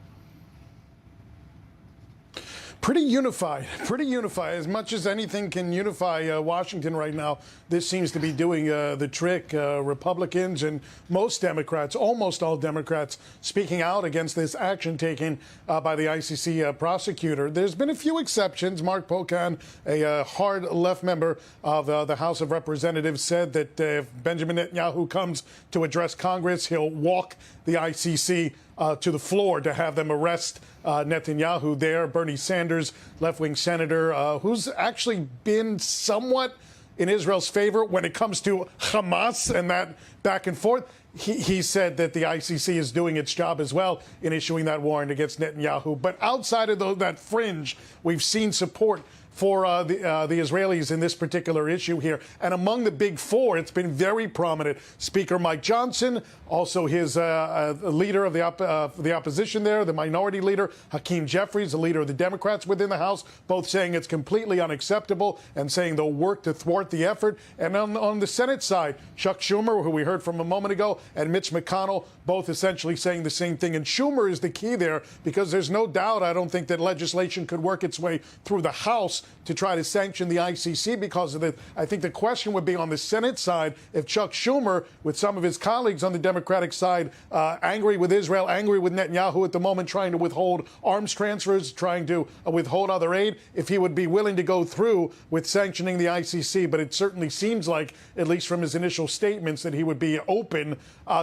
Pretty unified. As much as anything can unify Washington right now, this seems to be doing the trick. Republicans and most Democrats, almost all Democrats, speaking out against this action taken by the ICC prosecutor. There's been a few exceptions. Mark Pocan, a hard left member of the House of Representatives, said that if Benjamin Netanyahu comes to address Congress, he'll walk the ICC to the floor to have them arrest Netanyahu there. Bernie Sanders, left-wing senator, who's actually been somewhat in Israel's favor when it comes to Hamas and that back and forth. He said that the ICC is doing its job as well in issuing that warrant against Netanyahu. But outside of that fringe, we've seen support for the Israelis in this particular issue here. And among the big four, it's been very prominent. Speaker Mike Johnson, also his leader of the opposition there, the minority leader, Hakeem Jeffries, the leader of the Democrats within the House, both saying it's completely unacceptable and saying they'll work to thwart the effort. And on the Senate side, Chuck Schumer, who we heard from a moment ago, and Mitch McConnell, both essentially saying the same thing. And Schumer is the key there because there's no doubt, I don't think, that legislation could work its way through the House to try to sanction the ICC because of it. I think the question would be on the Senate side if Chuck Schumer, with some of his colleagues on the Democratic side, angry with Israel, angry with Netanyahu at the moment, trying to withhold arms transfers, trying to withhold other aid, if he would be willing to go through with sanctioning the ICC. But it certainly seems like, at least from his initial statements, that he would be open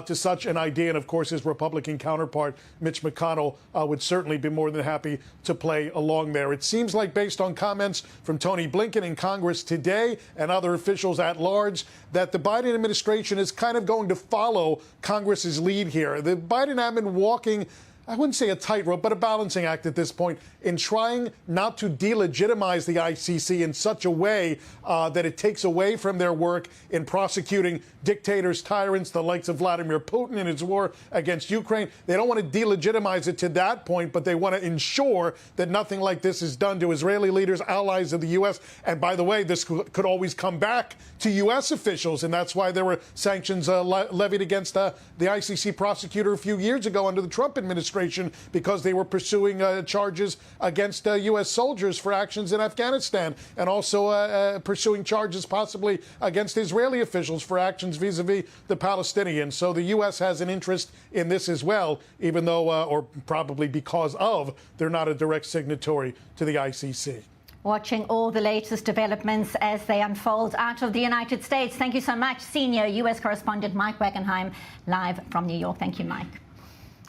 to such an idea. And of course, his Republican counterpart, Mitch McConnell, would certainly be more than happy to play along there. It seems like, based on comments from Tony Blinken in Congress today and other officials at large, that the Biden administration is kind of going to follow Congress's lead here. The Biden admin walking, I wouldn't say a tightrope, but a balancing act at this point in trying not to delegitimize the ICC in such a way that it takes away from their work in prosecuting dictators, tyrants, the likes of Vladimir Putin in his war against Ukraine. They don't want to delegitimize it to that point, but they want to ensure that nothing like this is done to Israeli leaders, allies of the U.S. And by the way, this could always come back to U.S. officials, and that's why there were sanctions levied against the ICC prosecutor a few years ago under the Trump administration because they were pursuing charges against U.S. soldiers for actions in Afghanistan, and also pursuing charges possibly against Israeli officials for actions vis-a-vis the Palestinians. So the U.S. has an interest in this as well, even though, or probably because of, they're not a direct signatory to the ICC. Watching all the latest developments as they unfold out of the United States. Thank you so much, senior U.S. correspondent Mike Wagenheim, live from New York. Thank you, Mike.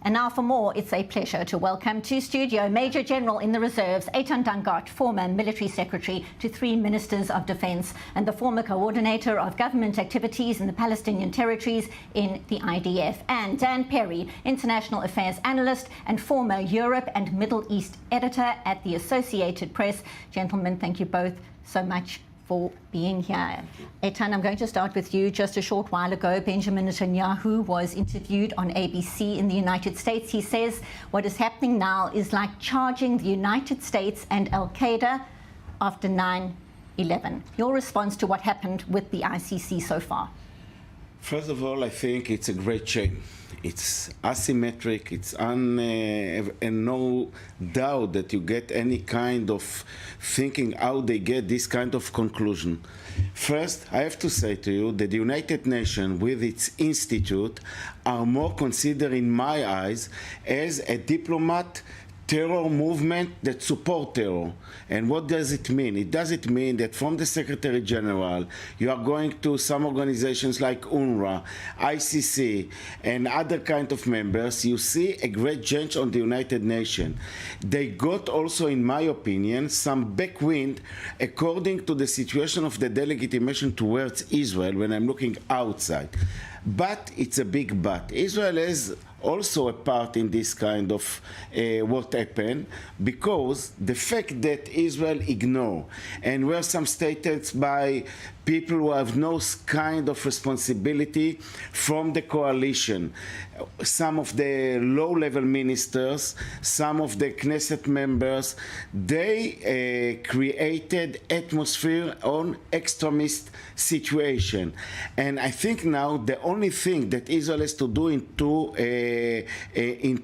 And now for more, it's a pleasure to welcome to studio Major General in the Reserves, Eitan Dangot, former military secretary to 3 ministers of defense and the former coordinator of government activities in the Palestinian territories in the IDF, and Dan Perry, international affairs analyst and former Europe and Middle East editor at the Associated Press. Gentlemen, thank you both so much for being here. Eitan, I'm going to start with you. Just a short while ago, Benjamin Netanyahu was interviewed on ABC in the United States. He says what is happening now is like charging the United States and Al-Qaeda after 9/11. Your response to what happened with the ICC so far? First of all, I think it's a great shame. It's asymmetric, it's and no doubt that you get any kind of thinking how they get this kind of conclusion. First, I have to say to you that the United Nations with its institute are more considered in my eyes as a diplomat terror movement that support terror. And what does it mean? It doesn't mean that from the Secretary General, you are going to some organizations like UNRWA, ICC, and other kind of members, you see a great change on the United Nations. They got also, in my opinion, some backwind according to the situation of the delegitimation towards Israel when I'm looking outside. But it's a big but. Israel is also a part in this kind of what happened, because the fact that Israel ignore and were some statements by people who have no kind of responsibility from the coalition, some of the low-level ministers, some of the Knesset members, they created atmosphere on extremist situation. And I think now the only thing that Israel has to do in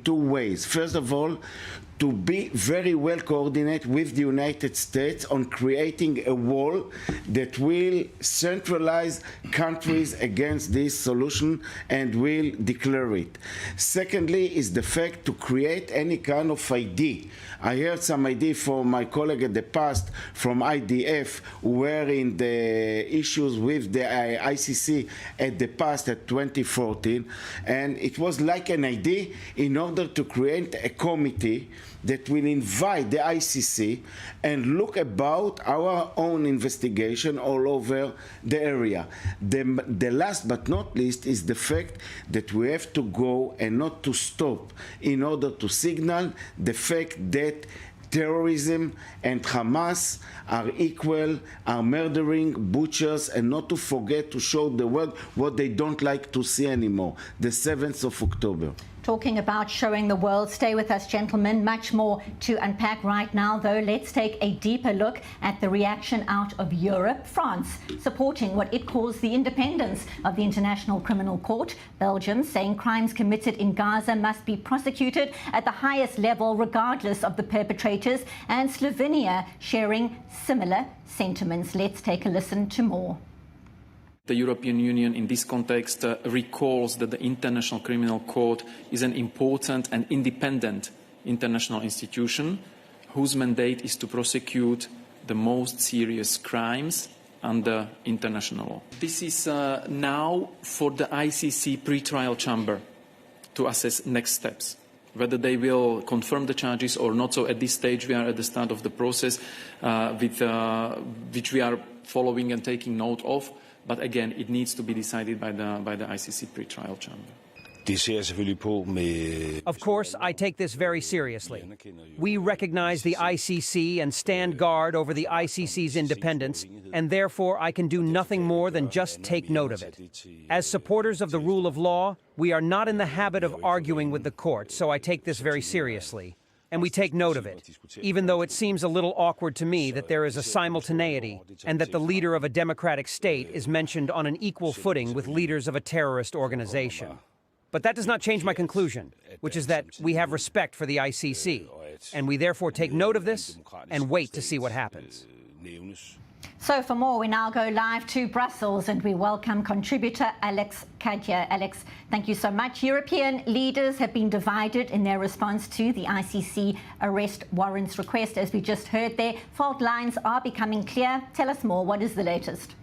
two ways. First of all, to be very well coordinated with the United States on creating a wall that will centralize countries against this solution and will declare it. Secondly is the fact to create any kind of ID. I heard some idea from my colleague in the past from IDF who were in the issues with the ICC at the past at 2014, and it was like an idea in order to create a committee that will invite the ICC and look about our own investigation all over the area. The last but not least is the fact that we have to go and not to stop in order to signal the fact that terrorism and Hamas are equal, are murdering, butchers, and not to forget to show the world what they don't like to see anymore, the 7th of October. Talking about showing the world. Stay with us, gentlemen. Much more to unpack right now, though. Let's take a deeper look at the reaction out of Europe. France supporting what it calls the independence of the International Criminal Court. Belgium saying crimes committed in Gaza must be prosecuted at the highest level, regardless of the perpetrators. And Slovenia sharing similar sentiments. Let's take a listen to more. The European Union in this context recalls that the International Criminal Court is an important and independent international institution whose mandate is to prosecute the most serious crimes under international law. This is now for the ICC pre-trial chamber to assess next steps, whether they will confirm the charges or not. So at this stage we are at the start of the process which we are following and taking note of. But again, it needs to be decided by the ICC pre-trial chamber. Of course, I take this very seriously. We recognize the ICC and stand guard over the ICC's independence, and therefore I can do nothing more than just take note of it. As supporters of the rule of law, we are not in the habit of arguing with the court, so I take this very seriously. And we take note of it, even though it seems a little awkward to me that there is a simultaneity and that the leader of a democratic state is mentioned on an equal footing with leaders of a terrorist organization. But that does not change my conclusion, which is that we have respect for the ICC, and we therefore take note of this and wait to see what happens. So for more, we now go live to Brussels and we welcome contributor Alex Kadja. Alex, thank you so much. European leaders have been divided in their response to the ICC arrest warrants request. As we just heard there, fault lines are becoming clear. Tell us more. What is the latest?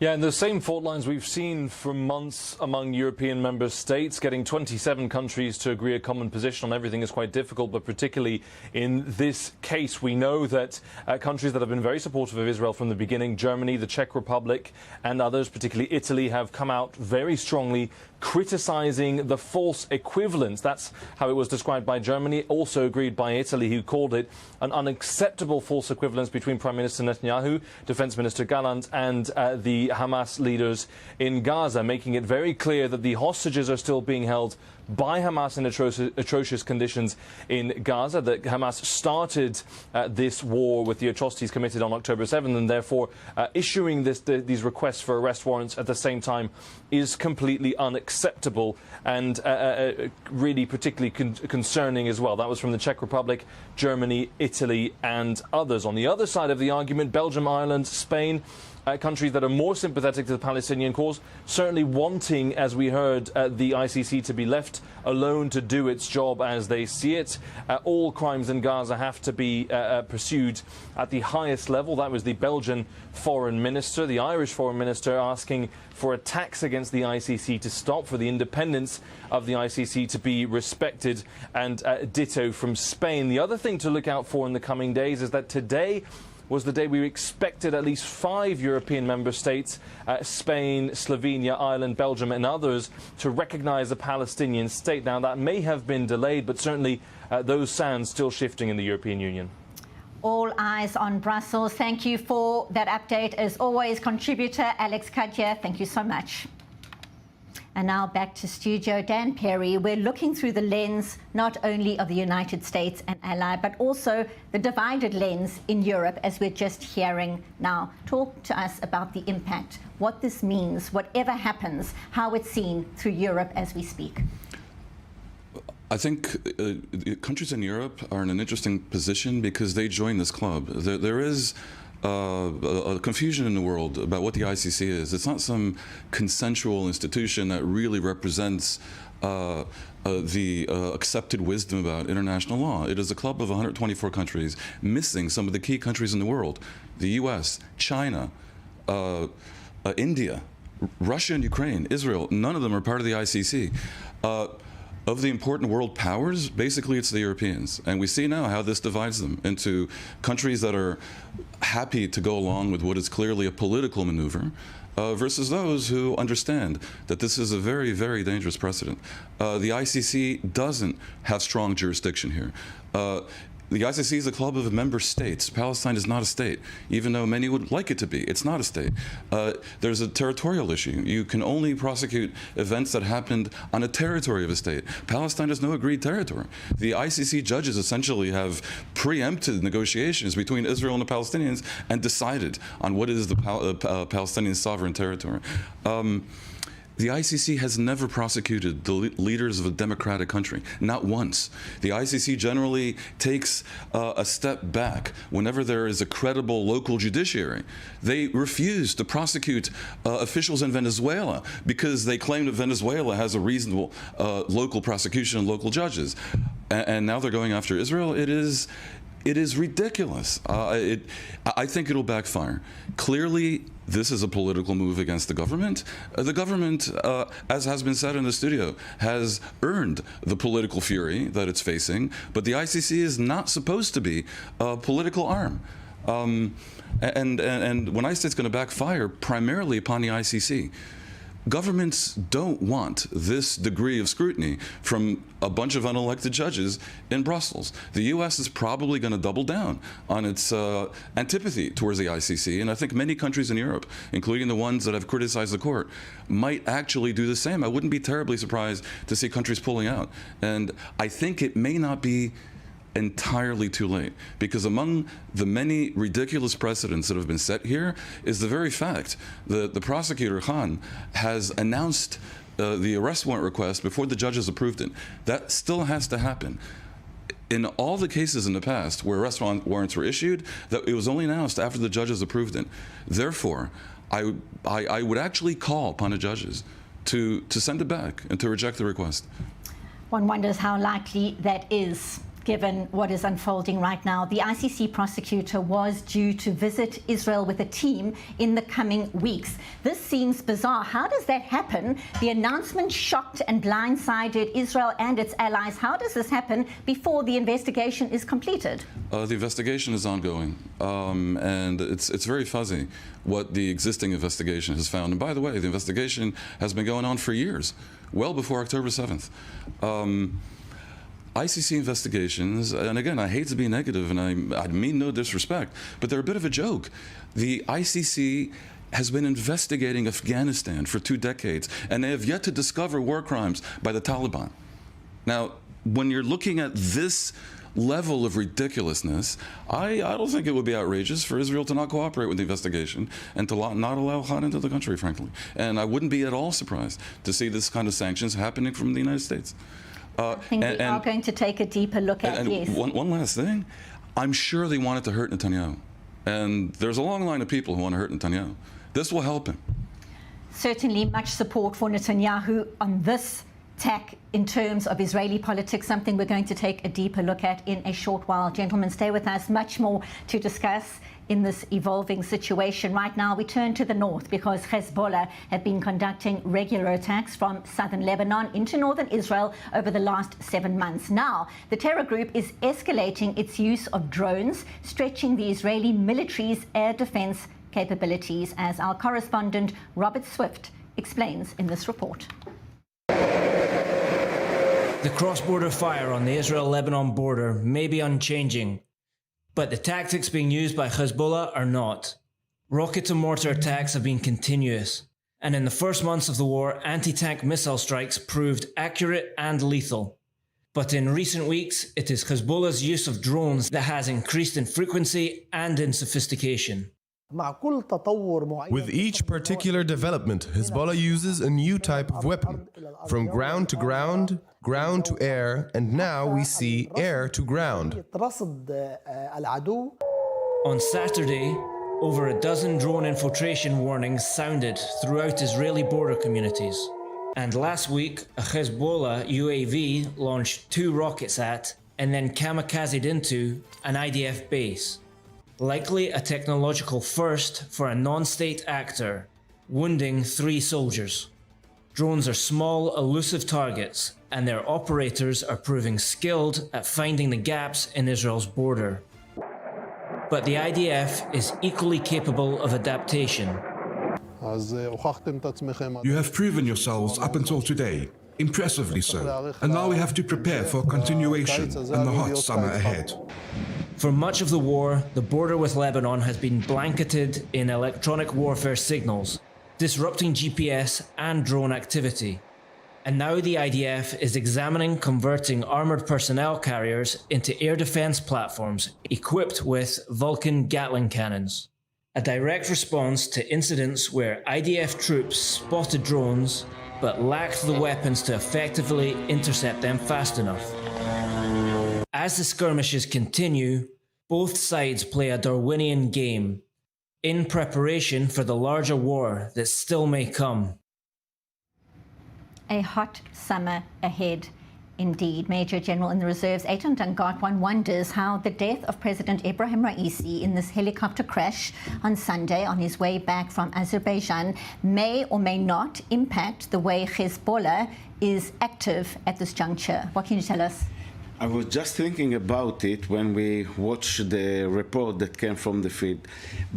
Yeah, and the same fault lines we've seen for months among European member states. Getting 27 countries to agree a common position on everything is quite difficult, but particularly in this case, we know that countries that have been very supportive of Israel from the beginning, Germany, the Czech Republic, and others, particularly Italy, have come out very strongly criticizing the false equivalence. That's how it was described by Germany, also agreed by Italy, who called it an unacceptable false equivalence between Prime Minister Netanyahu, Defense Minister Gallant, and the Hamas leaders in Gaza, making it very clear that the hostages are still being held by Hamas in atrocious conditions in Gaza, that Hamas started this war with the atrocities committed on October 7th, and therefore issuing these requests for arrest warrants at the same time is completely unacceptable and really particularly concerning as well. That was from the Czech Republic, Germany, Italy and others. On the other side of the argument, Belgium, Ireland, Spain, countries that are more sympathetic to the Palestinian cause, certainly wanting, as we heard, the ICC to be left alone to do its job as they see it. All crimes in Gaza have to be pursued at the highest level. That was the Belgian foreign minister. The Irish foreign minister asking for attacks against the ICC to stop, for the independence of the ICC to be respected, and ditto from Spain. The other thing to look out for in the coming days is that today was the day we expected at least 5 European member states, Spain, Slovenia, Ireland, Belgium and others, to recognise a Palestinian state. Now, that may have been delayed, but certainly those sands still shifting in the European Union. All eyes on Brussels. Thank you for that update. As always, contributor Alex Kadja, thank you so much. And now back to studio. Dan Perry, we're looking through the lens not only of the United States and ally, but also the divided lens in Europe, as we're just hearing now. Talk to us about the impact, what this means, whatever happens, how it's seen through Europe as we speak. I think countries in Europe are in an interesting position because they join this club. There is a confusion in the world about what the ICC is. It's not some consensual institution that really represents the accepted wisdom about international law. It is a club of 124 countries, missing some of the key countries in the world: the U.S., China, India, Russia and Ukraine, Israel. None of them are part of the ICC. Of the important world powers, basically it's the Europeans. And we see now how this divides them into countries that are happy to go along with what is clearly a political maneuver, versus those who understand that this is a very, very dangerous precedent. The ICC doesn't have strong jurisdiction here. The ICC is a club of member states. Palestine is not a state, even though many would like it to be. It's not a state. There's a territorial issue. You can only prosecute events that happened on a territory of a state. Palestine has no agreed territory. The ICC judges essentially have preempted negotiations between Israel and the Palestinians and decided on what is the Palestinian sovereign territory. The ICC has never prosecuted the leaders of a democratic country, not once. The ICC generally takes a step back whenever there is a credible local judiciary. They refuse to prosecute officials in Venezuela because they claim that Venezuela has a reasonable local prosecution and local judges. And now they're going after Israel. It is ridiculous. I think it'll backfire. Clearly, this is a political move against the government. The government, as has been said in the studio, has earned the political fury that it's facing, but the ICC is not supposed to be a political arm. And when I say it's going to backfire, primarily upon the ICC. Governments don't want this degree of scrutiny from a bunch of unelected judges in Brussels. The U.S. is probably going to double down on its antipathy towards the ICC, and I think many countries in Europe, including the ones that have criticized the court, might actually do the same. I wouldn't be terribly surprised to see countries pulling out. And I think it may not be entirely too late, because among the many ridiculous precedents that have been set here is the very fact that the prosecutor, Khan, has announced the arrest warrant request before the judges approved it. That still has to happen. In all the cases in the past where arrest warrants were issued, that it was only announced after the judges approved it. Therefore, I would actually call upon the judges to send it back and to reject the request. One wonders how likely that is, given what is unfolding right now. The ICC prosecutor was due to visit Israel with a team in the coming weeks. This seems bizarre. How does that happen? The announcement shocked and blindsided Israel and its allies. How does this happen before the investigation is completed? The investigation is ongoing, and it's very fuzzy what the existing investigation has found. And by the way, the investigation has been going on for years, well before October 7th. ICC investigations, and again, I hate to be negative, and I mean no disrespect, but they're a bit of a joke. The ICC has been investigating Afghanistan for 2 decades, and they have yet to discover war crimes by the Taliban. Now, when you're looking at this level of ridiculousness, I don't think it would be outrageous for Israel to not cooperate with the investigation and to not allow Khan into the country, frankly. And I wouldn't be at all surprised to see this kind of sanctions happening from the United States. I think we are going to take a deeper look at this. One last thing. I'm sure they wanted to hurt Netanyahu. And there's a long line of people who want to hurt Netanyahu. This will help him. Certainly much support for Netanyahu on this tack in terms of Israeli politics, something we're going to take a deeper look at in a short while. Gentlemen, stay with us. Much more to discuss in this evolving situation. Right now, we turn to the north because Hezbollah have been conducting regular attacks from southern Lebanon into northern Israel over the last 7 months. Now, the terror group is escalating its use of drones, stretching the Israeli military's air defense capabilities, as our correspondent Robert Swift explains in this report. The cross-border fire on the Israel-Lebanon border may be unchanging, but the tactics being used by Hezbollah are not. Rocket and mortar attacks have been continuous, and in the first months of the war, anti-tank missile strikes proved accurate and lethal. But in recent weeks, it is Hezbollah's use of drones that has increased in frequency and in sophistication. With each particular development, Hezbollah uses a new type of weapon, from ground to ground ground to air, and now we see air to ground. On Saturday, over a dozen drone infiltration warnings sounded throughout Israeli border communities. And last week, a Hezbollah UAV launched 2 rockets at and then kamikazed into an IDF base. Likely a technological first for a non-state actor, wounding 3 soldiers. Drones are small, elusive targets, and their operators are proving skilled at finding the gaps in Israel's border. But the IDF is equally capable of adaptation. You have proven yourselves up until today, impressively so, and now we have to prepare for continuation and the hot summer ahead. For much of the war, the border with Lebanon has been blanketed in electronic warfare signals, disrupting GPS and drone activity. And now the IDF is examining converting armoured personnel carriers into air defence platforms equipped with Vulcan Gatling cannons. A direct response to incidents where IDF troops spotted drones but lacked the weapons to effectively intercept them fast enough. As the skirmishes continue, both sides play a Darwinian game, in preparation for the larger war that still may come. A hot summer ahead. Indeed, Major General in the Reserves Eitan Dangatwan wonders how the death of President Ibrahim Raisi in this helicopter crash on Sunday on his way back from Azerbaijan may or may not impact the way Hezbollah is active at this juncture. What can you tell us? I was just thinking about it when we watched the report that came from the field.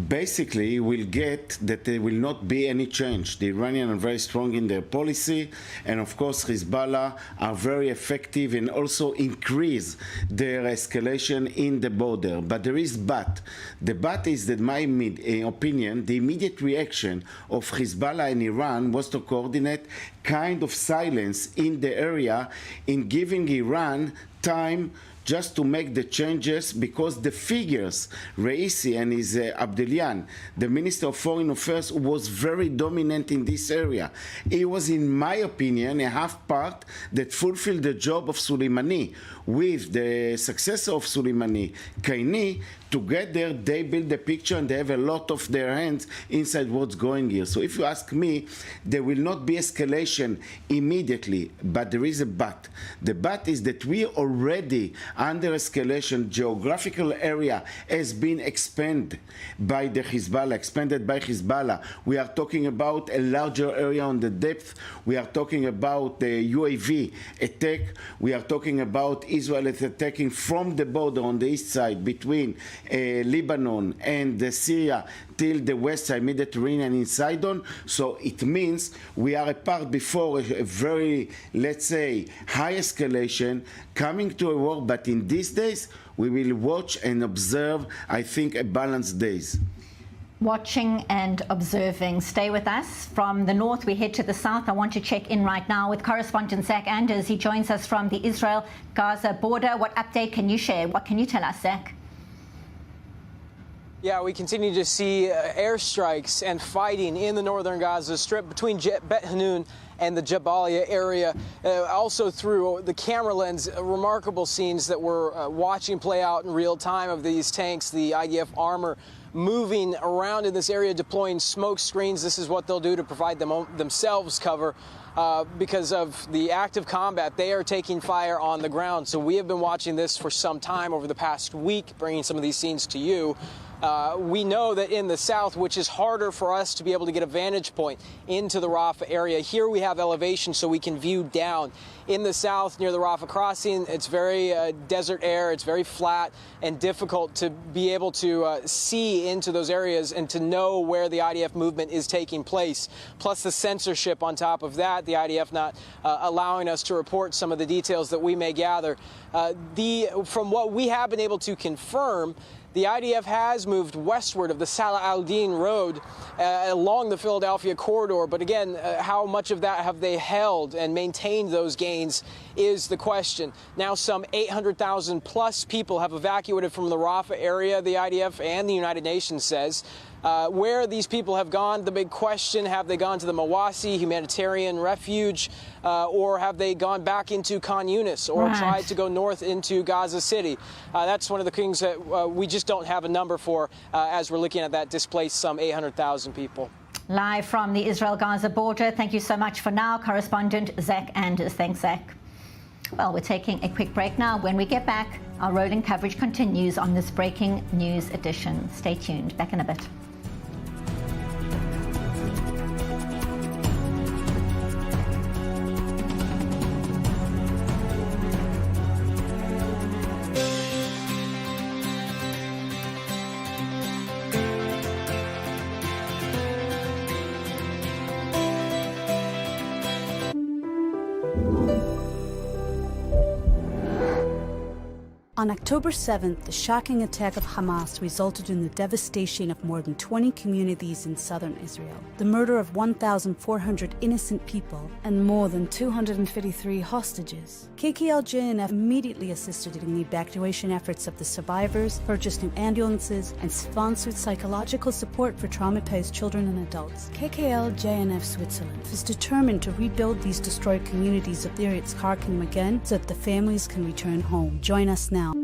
Basically, we'll get that there will not be any change. The Iranians are very strong in their policy, and of course Hezbollah are very effective and also increase their escalation in the border. But there is but. The but is that, in my opinion, the immediate reaction of Hezbollah and Iran was to coordinate kind of silence in the area in giving Iran time just to make the changes, because the figures, Raisi and his Abdelian, the Minister of Foreign Affairs, was very dominant in this area. He was, in my opinion, a half part that fulfilled the job of Soleimani. With the successor of Soleimani, Kaini, together they build the picture and they have a lot of their hands inside what's going here. So if you ask me, there will not be escalation immediately, but there is a but. The but is that we already under escalation. Geographical area has been expanded by Hezbollah. We are talking about a larger area on the depth. We are talking about the UAV attack. We are talking about Israel is attacking from the border on the east side between Lebanon and Syria till the west side, Mediterranean in Sidon. So it means we are a part before a very, let's say, high escalation coming to a war, but in these days we will watch and observe, I think, a balanced days. Watching and observing. Stay with us. From the north, we head to the south. I want to check in right now with correspondent Zach Anders. He joins us from the Israel-Gaza border. What update can you share? What can you tell us, Zach? Yeah, we continue to see airstrikes and fighting in the northern Gaza Strip between Bet Hanun and the Jabalia area. Also through the camera lens, remarkable scenes that we're watching play out in real time of these tanks, the IDF armor moving around in this area, deploying smoke screens. This is what they'll do to provide themselves cover. Because of the active combat, they are taking fire on the ground. So we have been watching this for some time over the past week, bringing some of these scenes to you. We know that in the south, which is harder for us to be able to get a vantage point into the Rafah area, here we have elevation so we can view down. In the south, near the Rafah crossing, it's very desert air, it's very flat and difficult to be able to see into those areas and to know where the IDF movement is taking place. Plus the censorship on top of that, the IDF not allowing us to report some of the details that we may gather. From what we have been able to confirm, the IDF has moved westward of the Salah al-Din road along the Philadelphia corridor. But again, how much of that have they held and maintained those gains is the question. Now some 800,000 plus people have evacuated from the Rafah area, the IDF and the United Nations says. Where these people have gone, the big question, have they gone to the Mawasi humanitarian refuge, or have they gone back into Khan Yunis or tried to go north into Gaza City? That's one of the things that we just don't have a number for as we're looking at that displaced some 800,000 people. Live from the Israel-Gaza border, thank you so much for now, correspondent Zach Anders. Thanks, Zach. Well, we're taking a quick break now. When we get back, our rolling coverage continues on this breaking news edition. Stay tuned. Back in a bit. On October 7th, the shocking attack of Hamas resulted in the devastation of more than 20 communities in southern Israel, the murder of 1,400 innocent people, and more than 253 hostages. KKL-JNF immediately assisted in the evacuation efforts of the survivors, purchased new ambulances, and sponsored psychological support for traumatized children and adults. KKL-JNF Switzerland is determined to rebuild these destroyed communities of Eretz Kharkim again so that the families can return home. Join us now.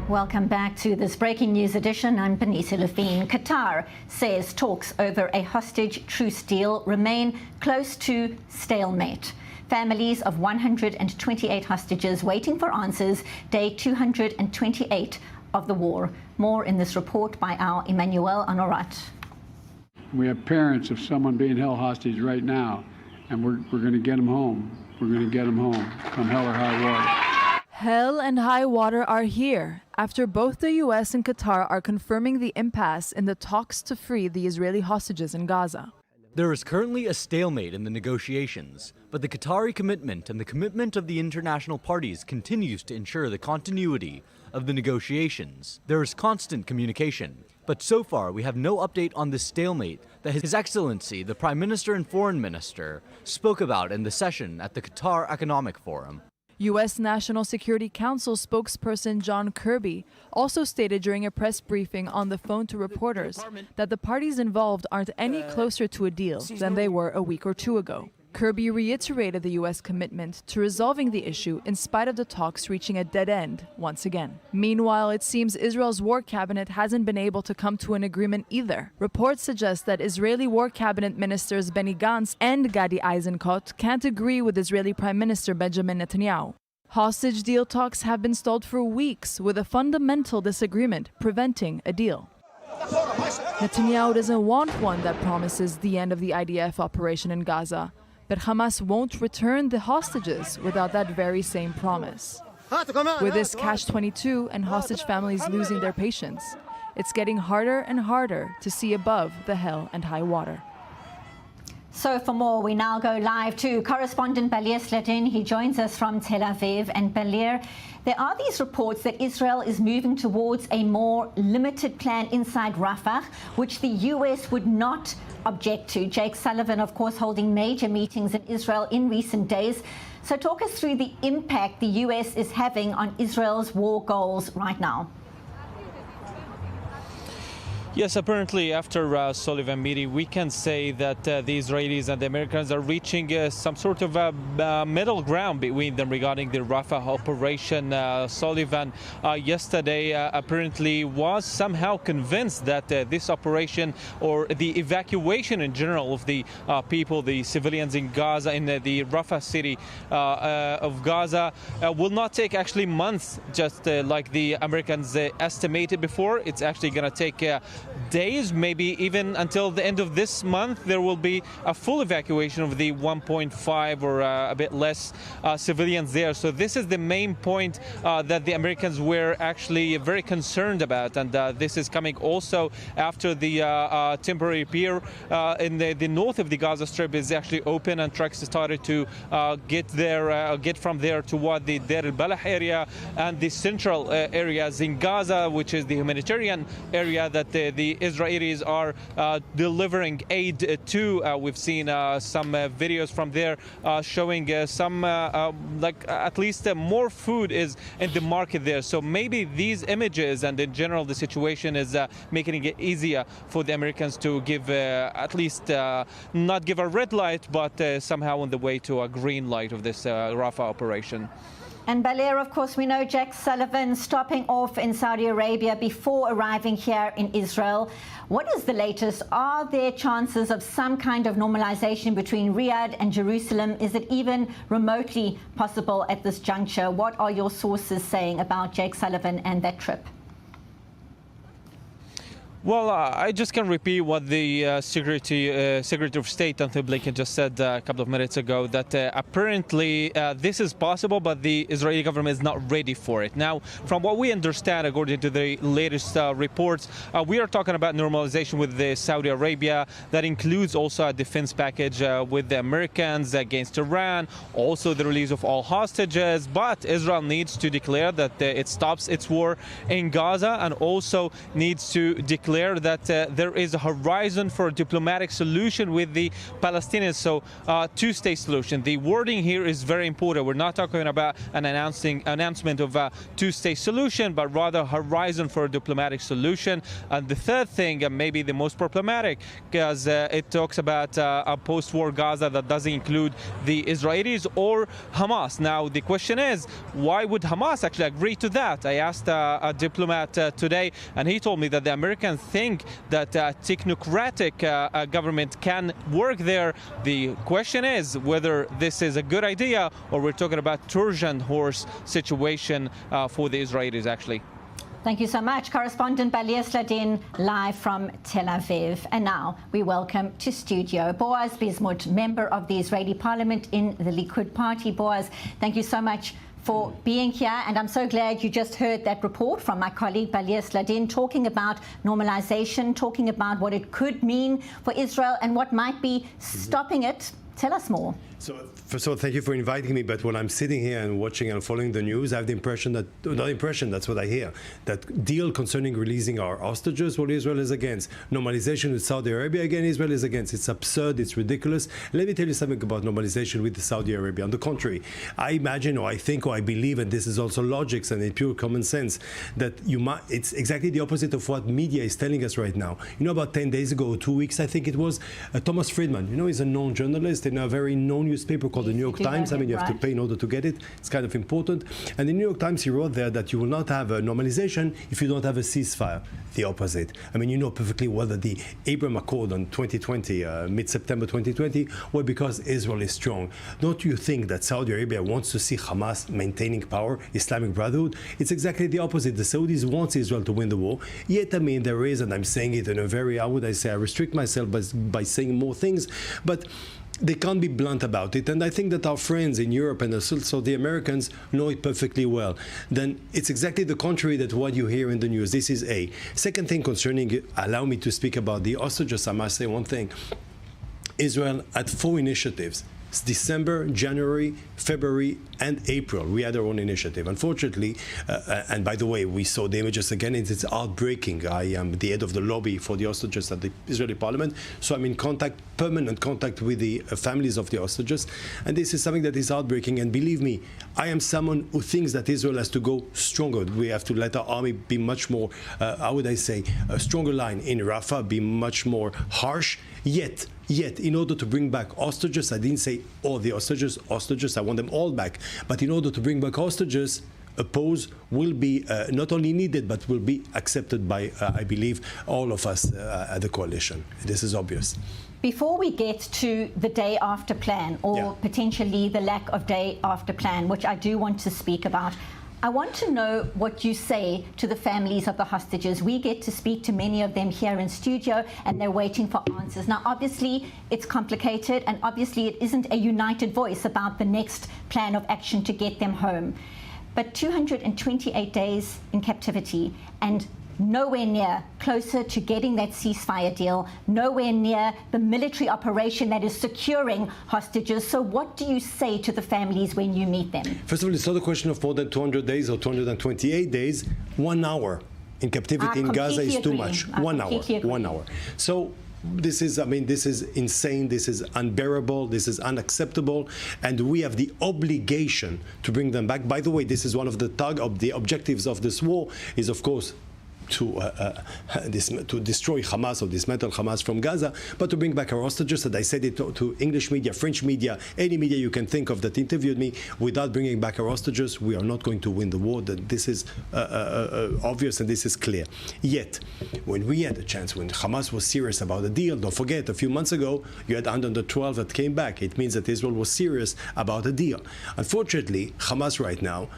Welcome back to this breaking news edition. I'm Benita Levine. Qatar says talks over a hostage truce deal remain close to stalemate. Families of 128 hostages waiting for answers, day 228 of the war. More in this report by our Emmanuel Anorat. We have parents of someone being held hostage right now, and we're going to get them home. We're going to get them home, come hell or high water. Hell and high water are here after both the U.S. and Qatar are confirming the impasse in the talks to free the Israeli hostages in Gaza. There is currently a stalemate in the negotiations, but the Qatari commitment and the commitment of the international parties continues to ensure the continuity of the negotiations. There is constant communication, but so far we have no update on this stalemate that His Excellency, the Prime Minister and Foreign Minister, spoke about in the session at the Qatar Economic Forum. U.S. National Security Council spokesperson John Kirby also stated during a press briefing on the phone to reporters that the parties involved aren't any closer to a deal than they were a week or two ago. Kirby reiterated the U.S. commitment to resolving the issue in spite of the talks reaching a dead end once again. Meanwhile, it seems Israel's war cabinet hasn't been able to come to an agreement either. Reports suggest that Israeli war cabinet ministers Benny Gantz and Gadi Eisenkot can't agree with Israeli Prime Minister Benjamin Netanyahu. Hostage deal talks have been stalled for weeks, with a fundamental disagreement preventing a deal. Netanyahu doesn't want one that promises the end of the IDF operation in Gaza, but Hamas won't return the hostages without that very same promise. With this catch-22 and hostage families losing their patience, it's getting harder and harder to see above the hell and high water. So for more, we now go live to correspondent Balir Sledin. He joins us from Tel Aviv. And Balir, there are these reports that Israel is moving towards a more limited plan inside Rafah, which the U.S. would not object to. Jake Sullivan, of course, holding major meetings in Israel in recent days. So talk us through the impact the U.S. is having on Israel's war goals right now. Yes, apparently after Sullivan meeting, we can say that the Israelis and the Americans are reaching some sort of middle ground between them regarding the Rafah operation. Sullivan yesterday apparently was somehow convinced that this operation, or the evacuation in general of the people, the civilians in Gaza, in the Rafah city of Gaza, will not take actually months, just like the Americans estimated before. It's actually going to take days, maybe even until the end of this month. There will be a full evacuation of the 1.5 or a bit less civilians there. So this is the main point that the Americans were actually very concerned about, and this is coming also after the temporary pier in the north of the Gaza Strip is actually open, and trucks started to get from there toward the Deir al-Balah area and the central areas in Gaza, which is the humanitarian area that the Israelis are delivering aid to. We've seen some videos from there showing some, like at least more food is in the market there. So maybe these images and in general the situation is making it easier for the Americans to give at least not give a red light, but somehow on the way to a green light of this Rafah operation. And Balir, of course, we know Jake Sullivan stopping off in Saudi Arabia before arriving here in Israel. What is the latest? Are there chances of some kind of normalization between Riyadh and Jerusalem? Is it even remotely possible at this juncture? What are your sources saying about Jake Sullivan and that trip? Well, I just can repeat what the Secretary of State, Anthony Blinken, just said a couple of minutes ago, that apparently this is possible, but the Israeli government is not ready for it. Now, from what we understand, according to the latest reports, we are talking about normalization with Saudi Arabia. That includes also a defense package with the Americans against Iran, also the release of all hostages. But Israel needs to declare that it stops its war in Gaza, and also needs to declare that there is a horizon for a diplomatic solution with the Palestinians. So two-state solution. The wording here is very important. We're not talking about an announcement of a two-state solution, but rather horizon for a diplomatic solution. And the third thing, and maybe the most problematic, because it talks about a post-war Gaza that doesn't include the Israelis or Hamas. Now, the question is, why would Hamas actually agree to that? I asked a diplomat today, and he told me that the Americans think that a technocratic government can work there. The question is whether this is a good idea, or we're talking about Trojan horse situation for the Israelis, actually. Thank you so much. Correspondent Balir Sledin, live from Tel Aviv. And now we welcome to studio Boaz Bismuth, member of the Israeli parliament in the Likud party. Boaz, thank you so much for being here, and I'm so glad you just heard that report from my colleague Balir Sledin talking about normalization, talking about what it could mean for Israel and what might be stopping it. Tell us more. So, first of all, thank you for inviting me. But when I'm sitting here and watching and following the news, I have the impression that, not impression, that's what I hear, that deal concerning releasing our hostages, what Israel is against. Normalization with Saudi Arabia, again, Israel is against. It's absurd, it's ridiculous. Let me tell you something about normalization with Saudi Arabia. On the contrary, I imagine, or I think, or I believe, and this is also logics and in pure common sense, that it's exactly the opposite of what media is telling us right now. You know, about 10 days ago, or 2 weeks, I think it was, Thomas Friedman, you know, he's a known journalist. published in a very known newspaper called the New York Times. I mean, you have to pay in order to get it. It's kind of important. And the New York Times, he wrote there that you will not have a normalization if you don't have a ceasefire. The opposite. I mean, you know perfectly well that the Abraham Accord on 2020, mid-September 2020, well, because Israel is strong. Don't you think that Saudi Arabia wants to see Hamas maintaining power, Islamic Brotherhood? It's exactly the opposite. The Saudis want Israel to win the war. Yet, I mean, there is, and I'm saying it in a very, how would I say, I restrict myself by saying more things, but they can't be blunt about it. And I think that our friends in Europe and also the Americans know it perfectly well. Then it's exactly the contrary that what you hear in the news. This is A. Second thing concerning, allow me to speak about the hostages, I must say one thing. Israel had 4 initiatives. It's December, January, February, and April. We had our own initiative. Unfortunately, and by the way, we saw the images again, it's heartbreaking. I am the head of the lobby for the hostages at the Israeli parliament, so I'm in contact, permanent contact with the families of the hostages, and this is something that is heartbreaking. And believe me, I am someone who thinks that Israel has to go stronger. We have to let our army be much more, how would I say, a stronger line in Rafah, be much more harsh. Yet, in order to bring back hostages, I didn't say all the hostages, I want them all back. But in order to bring back hostages, a pause will be not only needed, but will be accepted by, I believe, all of us at the coalition. This is obvious. Before we get to the day after plan, or potentially the lack of day after plan, which I do want to speak about, I want to know what you say to the families of the hostages. We get to speak to many of them here in studio, and they're waiting for answers. Now, obviously, it's complicated, and obviously it isn't a united voice about the next plan of action to get them home. But 228 days in captivity, and nowhere near closer to getting that ceasefire deal, nowhere near the military operation that is securing hostages. So what do you say to the families when you meet them? First of all, it's not a question of more than 200 days or 228 days. 1 hour in captivity in Gaza is too much. 1 hour. 1 hour. So this is, I mean, this is insane, this is unbearable, this is unacceptable, and we have the obligation to bring them back. By the way, this is one of the objectives of this war, is of course to destroy Hamas or dismantle Hamas from Gaza, but to bring back our hostages. And I said it to English media, French media, any media you can think of that interviewed me. Without bringing back our hostages, we are not going to win the war. This is obvious and this is clear. Yet, when we had a chance, when Hamas was serious about the deal, don't forget, a few months ago, you had 112 that came back. It means that Israel was serious about the deal. Unfortunately, Hamas right now,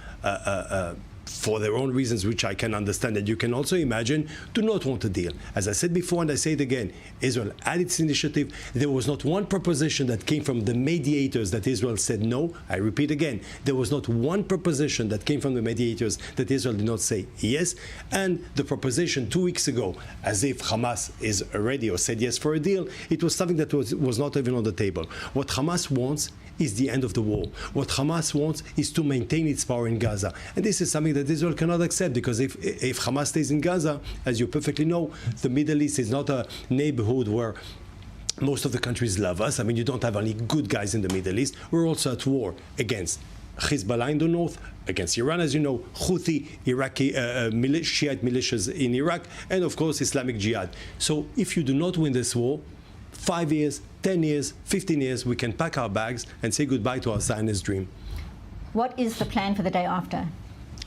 for their own reasons, which I can understand and you can also imagine, do not want a deal. As I said before, and I say it again, Israel had its initiative. There was not one proposition that came from the mediators that Israel said no. I repeat again, there was not one proposition that came from the mediators that Israel did not say yes. And the proposition 2 weeks ago, as if Hamas is ready or said yes for a deal, it was something that was not even on the table. What Hamas wants is the end of the war. What Hamas wants is to maintain its power in Gaza. And this is something that Israel cannot accept, because if Hamas stays in Gaza, as you perfectly know, the Middle East is not a neighborhood where most of the countries love us. I mean, you don't have only good guys in the Middle East. We're also at war against Hezbollah in the north, against Iran, as you know, Houthi, Iraqi Shiite militias in Iraq, and of course Islamic Jihad. So if you do not win this war, 5 years, 10 years, 15 years, we can pack our bags and say goodbye to our Zionist dream. What is the plan for the day after?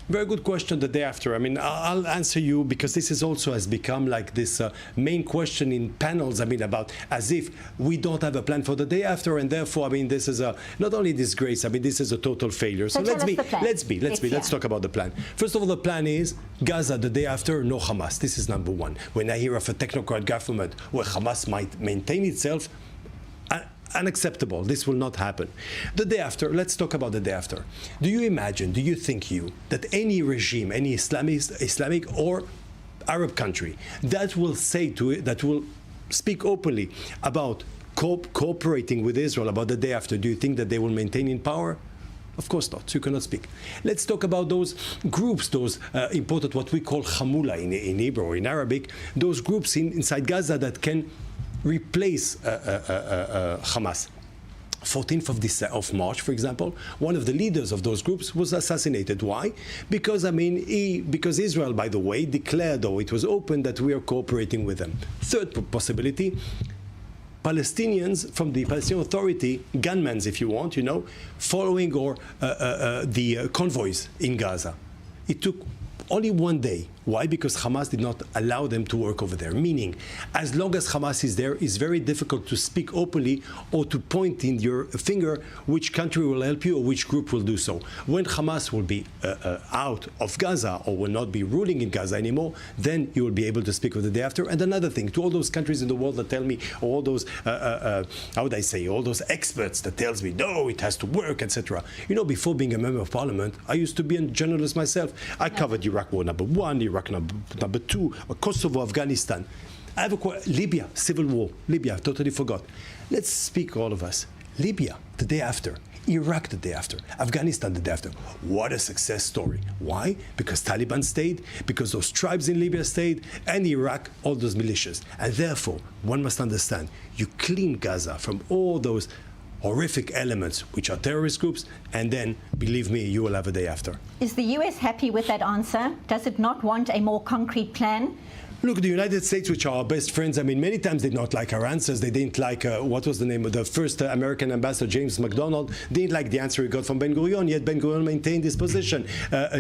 Very good question. The day after. I mean, I'll answer you, because this is also has become like this main question in panels. I mean, about as if we don't have a plan for the day after, and therefore, I mean, this is a not only disgrace. I mean, this is a total failure. So let's talk about the plan. First of all, the plan is Gaza the day after, no Hamas. This is number one. When I hear of a technocrat government where Hamas might maintain itself, unacceptable. This will not happen. The day after, let's talk about the day after. Do you think that any regime, any Islamic or Arab country that will speak openly about cooperating with Israel about the day after, do you think that they will maintain in power? Of course not. So you cannot speak. Let's talk about those groups, those important, what we call Hamula in Hebrew or in Arabic, those groups inside Gaza that can replace Hamas. 14th of March, for example, one of the leaders of those groups was assassinated. Why? Because, because Israel, by the way, declared, though it was open, that we are cooperating with them. Third possibility, Palestinians from the Palestinian Authority, gunmen, if you want, following the convoys in Gaza. It took only one day. Why? Because Hamas did not allow them to work over there. Meaning, as long as Hamas is there, it's very difficult to speak openly or to point in your finger which country will help you or which group will do so. When Hamas will be out of Gaza or will not be ruling in Gaza anymore, then you will be able to speak of the day after. And another thing, to all those countries in the world that tell me, all those, how would I say, all those experts that tells me, no, it has to work, etc. Before being a member of parliament, I used to be a journalist myself. I covered Iraq War number 1, Iraq number 2, Kosovo, Afghanistan. I have Libya, civil war. Libya, I totally forgot. Let's speak, all of us. Libya, the day after. Iraq, the day after. Afghanistan, the day after. What a success story. Why? Because Taliban stayed, because those tribes in Libya stayed, and Iraq, all those militias. And therefore, one must understand, you clean Gaza from all those horrific elements, which are terrorist groups, and then, believe me, you will have a day after. Is the US happy with that answer? Does it not want a more concrete plan? Look, the United States, which are our best friends, many times they did not like our answers. They didn't like, what was the name of the first American ambassador, James McDonald, didn't like the answer he got from Ben-Gurion, yet Ben-Gurion maintained his position.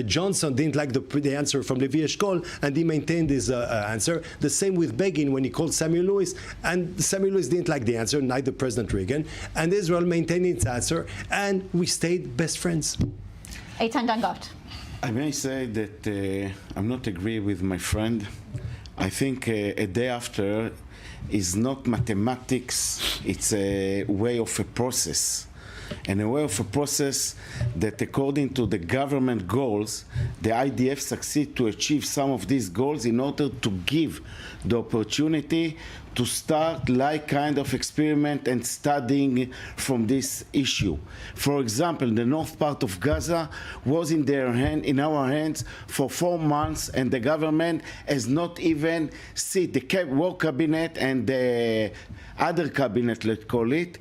Johnson didn't like the answer from Levi Eshkol, and he maintained his answer. The same with Begin when he called Samuel Lewis, and Samuel Lewis didn't like the answer, neither President Reagan, and Israel maintained its answer, and we stayed best friends. Eitan Dangot. I may say that I'm not agree with my friend. I think a day after is not mathematics, it's a way of a process. And a way of a process that according to the government goals, the IDF succeed to achieve some of these goals in order to give the opportunity to start like kind of experiment and studying from this issue. For example, the north part of Gaza was in our hands for 4 months, and the government has not even seen the war cabinet and the other cabinet, let's call it,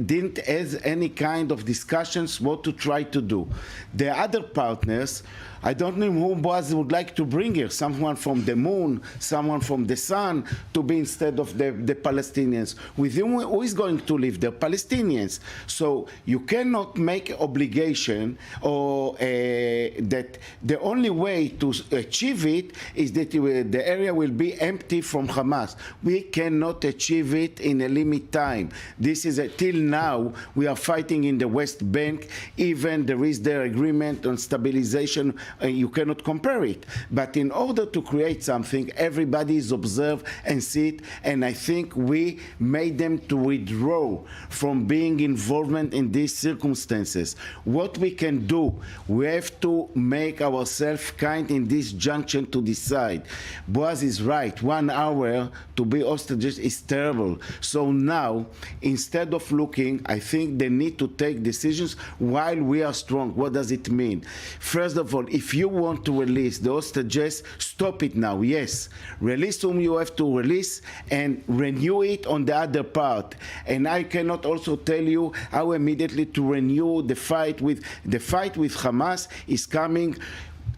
didn't have any kind of discussions what to try to do. The other partners, I don't know who Boaz would like to bring here, someone from the moon, someone from the sun, to be instead of the Palestinians. With who is going to live? The Palestinians. So you cannot make obligation or that the only way to achieve it is that the area will be empty from Hamas. We cannot achieve it in a limit time. This is till now we are fighting in the West Bank. Even there is their agreement on stabilization. You cannot compare it. But in order to create something, everybody is observed and see it. And I think we made them to withdraw from being involvement in these circumstances. What we can do, we have to make ourselves kind in this junction to decide. Boaz is right. 1 hour to be hostages is terrible. So now, instead of looking, I think they need to take decisions while we are strong. What does it mean? First of all, if you want to release the hostages, stop it now. Yes, release whom you have to release and renew it on the other part. And I cannot also tell you how immediately to renew the fight with Hamas is coming.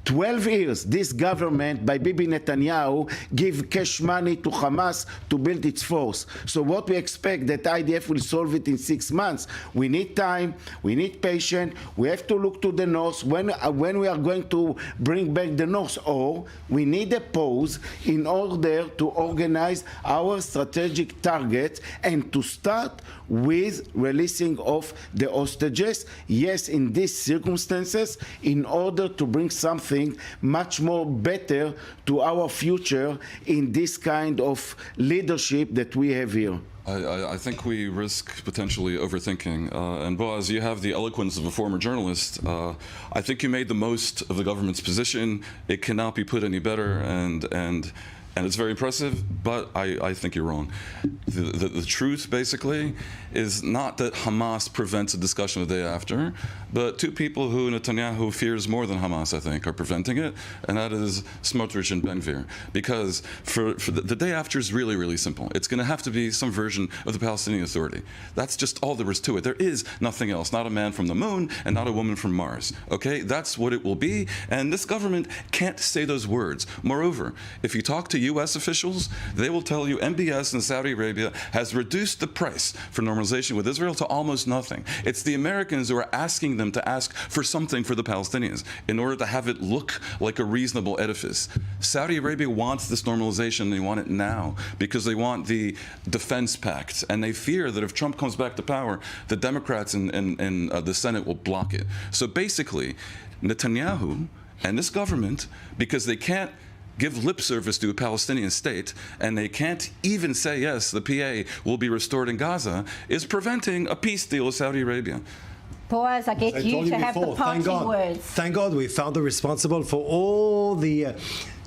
12 years, this government, by Bibi Netanyahu, give cash money to Hamas to build its force. So what we expect that IDF will solve it in 6 months. We need time, we need patience, we have to look to the north when we are going to bring back the north, or we need a pause in order to organize our strategic targets and to start with releasing of the hostages. Yes, in these circumstances, in order to bring something much more better to our future in this kind of leadership that we have here. I think we risk potentially overthinking. And Boaz, you have the eloquence of a former journalist. I think you made the most of the government's position. It cannot be put any better, and it's very impressive, but I think you're wrong. The truth, basically, is not that Hamas prevents a discussion the day after, but two people who Netanyahu fears more than Hamas, I think, are preventing it, and that is Smotrich and Ben-Gvir. Because for the day after is really, really simple. It's going to have to be some version of the Palestinian Authority. That's just all there is to it. There is nothing else, not a man from the moon and not a woman from Mars. Okay, that's what it will be, and this government can't say those words. Moreover, if you talk to U.S. officials, they will tell you MBS in Saudi Arabia has reduced the price for normalization with Israel to almost nothing. It's the Americans who are asking them to ask for something for the Palestinians in order to have it look like a reasonable edifice. Saudi Arabia wants this normalization. They want it now because they want the defense pact. And they fear that if Trump comes back to power, the Democrats in the Senate will block it. So basically, Netanyahu and this government, because they can't give lip service to a Palestinian state, and they can't even say, yes, the PA will be restored in Gaza, is preventing a peace deal with Saudi Arabia. Boaz, I get you to have the parting words. Thank God we found the responsible for all the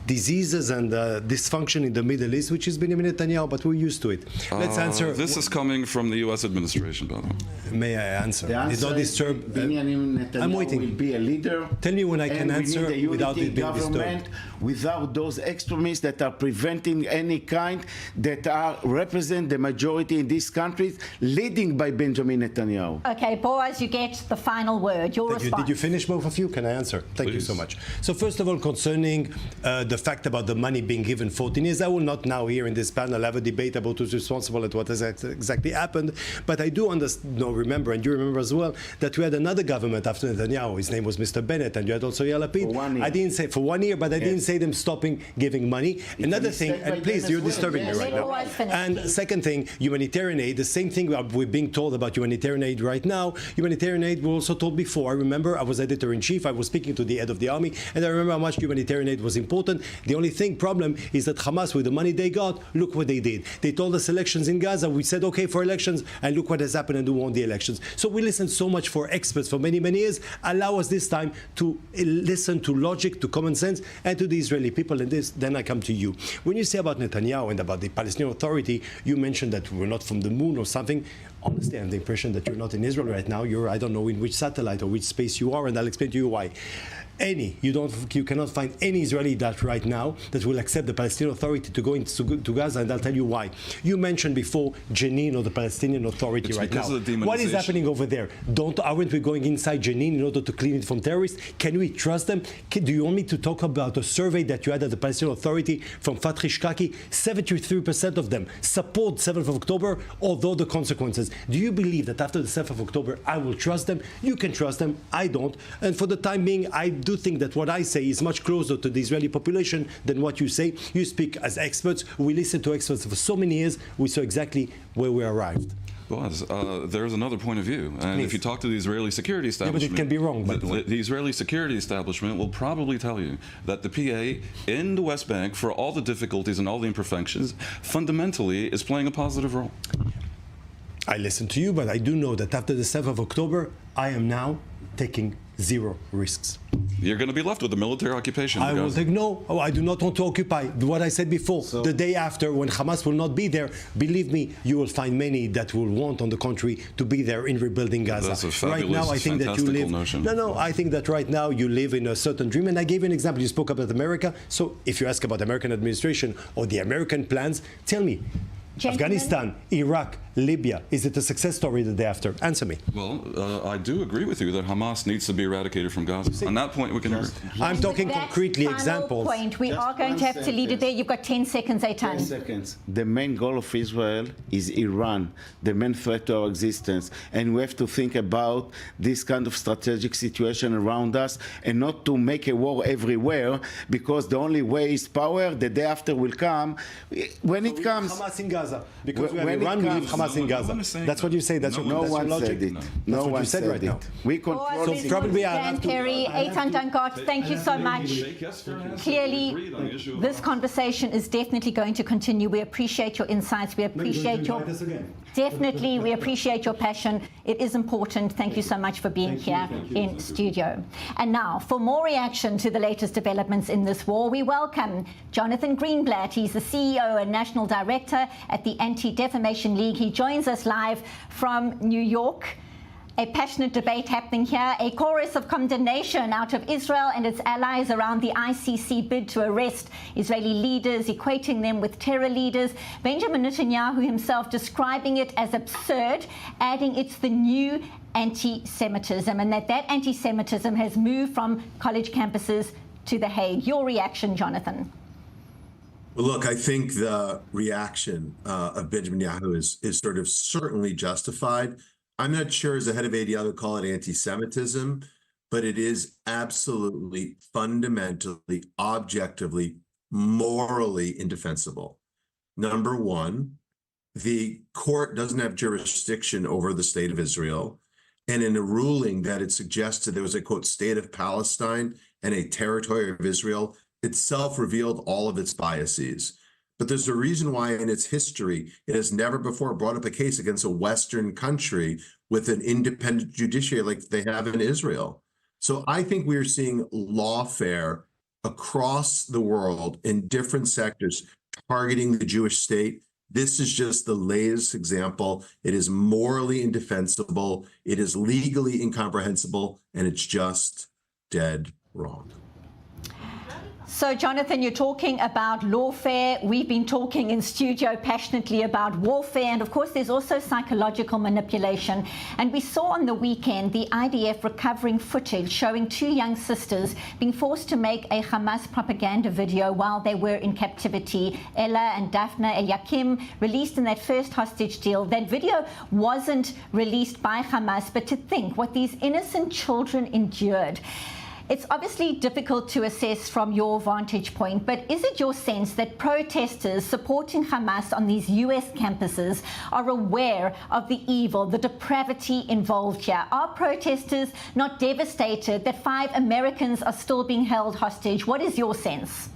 diseases and dysfunction in the Middle East, which is Benjamin Netanyahu, but we're used to it. Let's answer. This is coming from the U.S. administration, by the way. May I answer? The answer It's not disturbed. Benjamin Netanyahu I'm waiting. will be a leader. Tell me when I can answer without it being disturbed. Without those extremists that are preventing any kind, that represent the majority in these countries, leading by Benjamin Netanyahu. Okay, Boaz, you get the final word. Your response. Did you finish, both of you? Can I answer? Thank you so much. So first of all, concerning the fact about the money being given 14 years, I will not now here in this panel have a debate about who's responsible and what has exactly happened, but I do remember, and you remember as well, that we had another government after Netanyahu. His name was Mr. Bennett, and you had also Yair Lapid. I didn't say for 1 year, but I didn't say them stopping giving money. Another thing, and please, you're disturbing me right now. And second thing, humanitarian aid, the same thing we're being told about humanitarian aid right now. Humanitarian aid we also told before. I remember I was editor-in-chief, I was speaking to the head of the army, and I remember how much humanitarian aid was important. The only problem is that Hamas, with the money they got, look what they did. They told us elections in Gaza. We said, okay, for elections, and look what has happened and who won the elections. So we listened so much for experts for many, many years. Allow us this time to listen to logic, to common sense, and to the Israeli people. And then I come to you. When you say about Netanyahu and about the Palestinian Authority, you mentioned that we're not from the moon or something. Honestly, I have the impression that you're not in Israel right now. You're, I don't know in which satellite or which space you are, and I'll explain to you why. You cannot find any Israeli that right now that will accept the Palestinian Authority to go into Gaza, and I'll tell you why. You mentioned before Jenin or the Palestinian Authority right now. What is happening over there? Aren't we going inside Jenin in order to clean it from terrorists? Can we trust them? Do you want me to talk about a survey that you had at the Palestinian Authority from Fatri Shkaki? 73% of them support 7th of October, although the consequences. Do you believe that after the 7th of October, I will trust them? You can trust them. I don't. And for the time being, I do think that what I say is much closer to the Israeli population than what you say. You speak as experts. We listened to experts for so many years. We saw exactly where we arrived. Boaz, there's another point of view. And if you talk to the Israeli security establishment... Yeah, but it can be wrong, by the way. The Israeli security establishment will probably tell you that the PA in the West Bank, for all the difficulties and all the imperfections, fundamentally is playing a positive role. I listen to you, but I do know that after the 7th of October, I am now taking zero risks. You're going to be left with a military occupation. I will take no. Oh, I do not want to occupy. What I said before, the day after, when Hamas will not be there, believe me, you will find many that will want, on the contrary, to be there in rebuilding Gaza. That's a fabulous, right now, I think that you live. Notion. No, I think that right now you live in a certain dream. And I gave you an example. You spoke about America. So if you ask about American administration or the American plans, tell me. Afghanistan, Iraq, Libya, is it a success story the day after? Answer me. Well, I do agree with you that Hamas needs to be eradicated from Gaza. On that point, we can agree. I'm talking concretely examples. Point. We are going to have to lead it there. You've got 10 seconds, Eitan. 10 seconds. The main goal of Israel is Iran, the main threat to our existence. And we have to think about this kind of strategic situation around us and not to make a war everywhere, because the only way is power. The day after will come. When it comes... Hamas in Gaza. Because we have Iran, we leave Hamas in Gaza. That's what you say. That's no one said it. No one said right now. We control so probably Dan Perry, Eitan Dankart, thank you so much. Clearly, this conversation is definitely going to continue. We appreciate your insights. We appreciate your... Definitely, we appreciate your passion. It is important. Thank you so much for being here in studio. And now, for more reaction to the latest developments in this war, we welcome Jonathan Greenblatt. He's the CEO and National Director at the Anti-Defamation League. He joins us live from New York. A passionate debate happening here, a chorus of condemnation out of Israel and its allies around the ICC bid to arrest Israeli leaders, equating them with terror leaders. Benjamin Netanyahu himself describing it as absurd, adding it's the new anti-Semitism, and that anti-Semitism has moved from college campuses to The Hague. Your reaction, Jonathan? Well, look, I think the reaction of Benjamin Netanyahu is sort of certainly justified. I'm not sure as the head of ADL would call it anti-Semitism, but it is absolutely, fundamentally, objectively, morally indefensible. Number one, the court doesn't have jurisdiction over the state of Israel. And in a ruling that it suggested there was a, quote, state of Palestine and a territory of Israel, itself revealed all of its biases. But there's a reason why in its history, it has never before brought up a case against a Western country with an independent judiciary like they have in Israel. So I think we are seeing lawfare across the world in different sectors targeting the Jewish state. This is just the latest example. It is morally indefensible, it is legally incomprehensible, and it's just dead wrong. So, Jonathan, you're talking about lawfare. We've been talking in studio passionately about warfare. And of course, there's also psychological manipulation. And we saw on the weekend the IDF recovering footage showing two young sisters being forced to make a Hamas propaganda video while they were in captivity. Ella and Daphne Eliakim, released in that first hostage deal. That video wasn't released by Hamas, but to think what these innocent children endured. It's obviously difficult to assess from your vantage point, but is it your sense that protesters supporting Hamas on these US campuses are aware of the evil, the depravity involved here? Are protesters not devastated that 5 Americans are still being held hostage? What is your sense?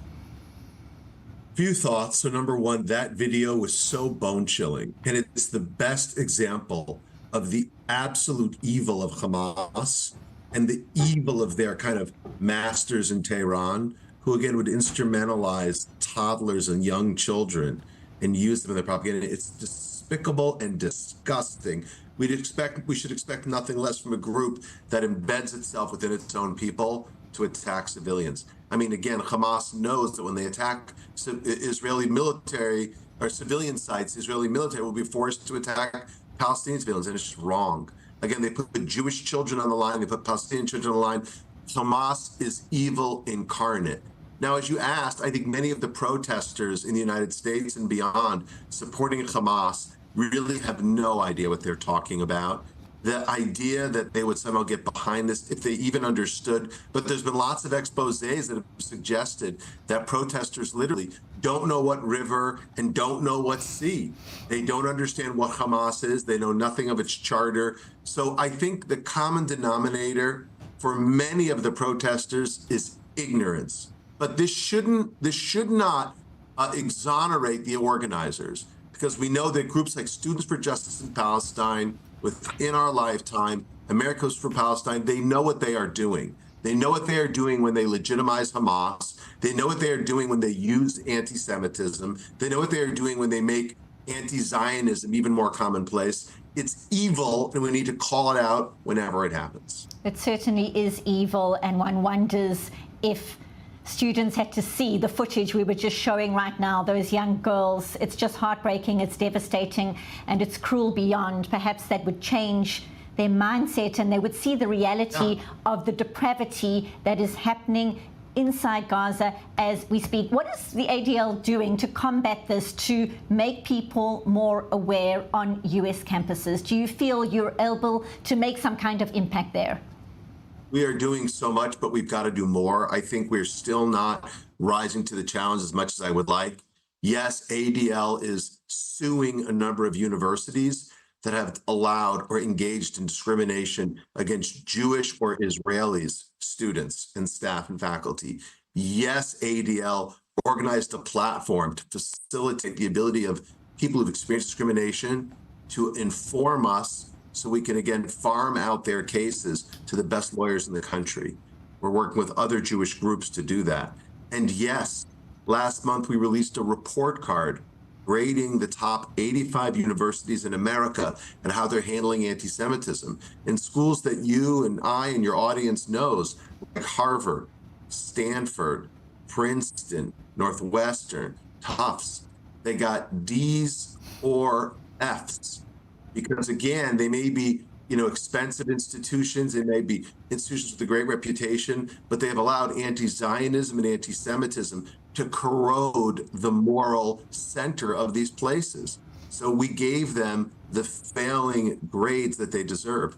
Few thoughts. So number one, that video was so bone-chilling, and it's the best example of the absolute evil of Hamas and the evil of their kind of masters in Tehran, who again would instrumentalize toddlers and young children and use them in their propaganda. It's despicable and disgusting. We should expect nothing less from a group that embeds itself within its own people to attack civilians. I mean, again, Hamas knows that when they attack Israeli military or civilian sites, Israeli military will be forced to attack Palestinian civilians, and it's just wrong. Again, they put the Jewish children on the line, they put Palestinian children on the line. Hamas is evil incarnate. Now, as you asked, I think many of the protesters in the United States and beyond supporting Hamas really have no idea what they're talking about. The idea that they would somehow get behind this, if they even understood, but there's been lots of exposés that have suggested that protesters literally don't know what river and don't know what sea. They don't understand what Hamas is. They know nothing of its charter. So I think the common denominator for many of the protesters is ignorance. But this should not exonerate the organizers, because we know that groups like Students for Justice in Palestine, within our lifetime, Americans for Palestine, they know what they are doing. They know what they are doing when they legitimize Hamas. They know what they are doing when they use anti-Semitism. They know what they are doing when they make anti-Zionism even more commonplace. It's evil, and we need to call it out whenever it happens. It certainly is evil, and one wonders if students had to see the footage we were just showing right now, those young girls. It's just heartbreaking, it's devastating, and it's cruel beyond. Perhaps that would change their mindset and they would see the reality of the depravity that is happening inside Gaza as we speak. What is the ADL doing to combat this, to make people more aware on US campuses? Do you feel you're able to make some kind of impact there? We are doing so much, but we've got to do more. I think we're still not rising to the challenge as much as I would like. Yes, ADL is suing a number of universities that have allowed or engaged in discrimination against Jewish or Israelis, students and staff and faculty. Yes, ADL organized a platform to facilitate the ability of people who've experienced discrimination to inform us so we can, again, farm out their cases to the best lawyers in the country. We're working with other Jewish groups to do that. And yes, last month we released a report card grading the top 85 universities in America and how they're handling anti-Semitism in schools that you and I and your audience knows, like Harvard, Stanford, Princeton, Northwestern, Tufts. They got D's or F's. Because again, they may be, expensive institutions, they may be institutions with a great reputation, but they have allowed anti-Zionism and anti-Semitism to corrode the moral center of these places. So we gave them the failing grades that they deserve.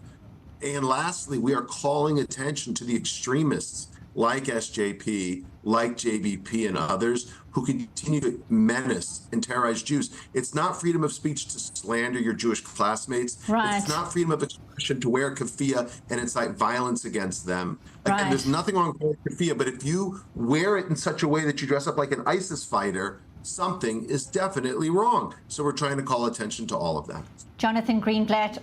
And lastly, we are calling attention to the extremists like SJP, like JBP and others who continue to menace and terrorize Jews. It's not freedom of speech to slander your Jewish classmates. Right. It's not freedom of expression to wear keffiyeh and incite violence against them. Right. And there's nothing wrong with wearing keffiyeh, but if you wear it in such a way that you dress up like an ISIS fighter, something is definitely wrong. So we're trying to call attention to all of that. Jonathan Greenblatt.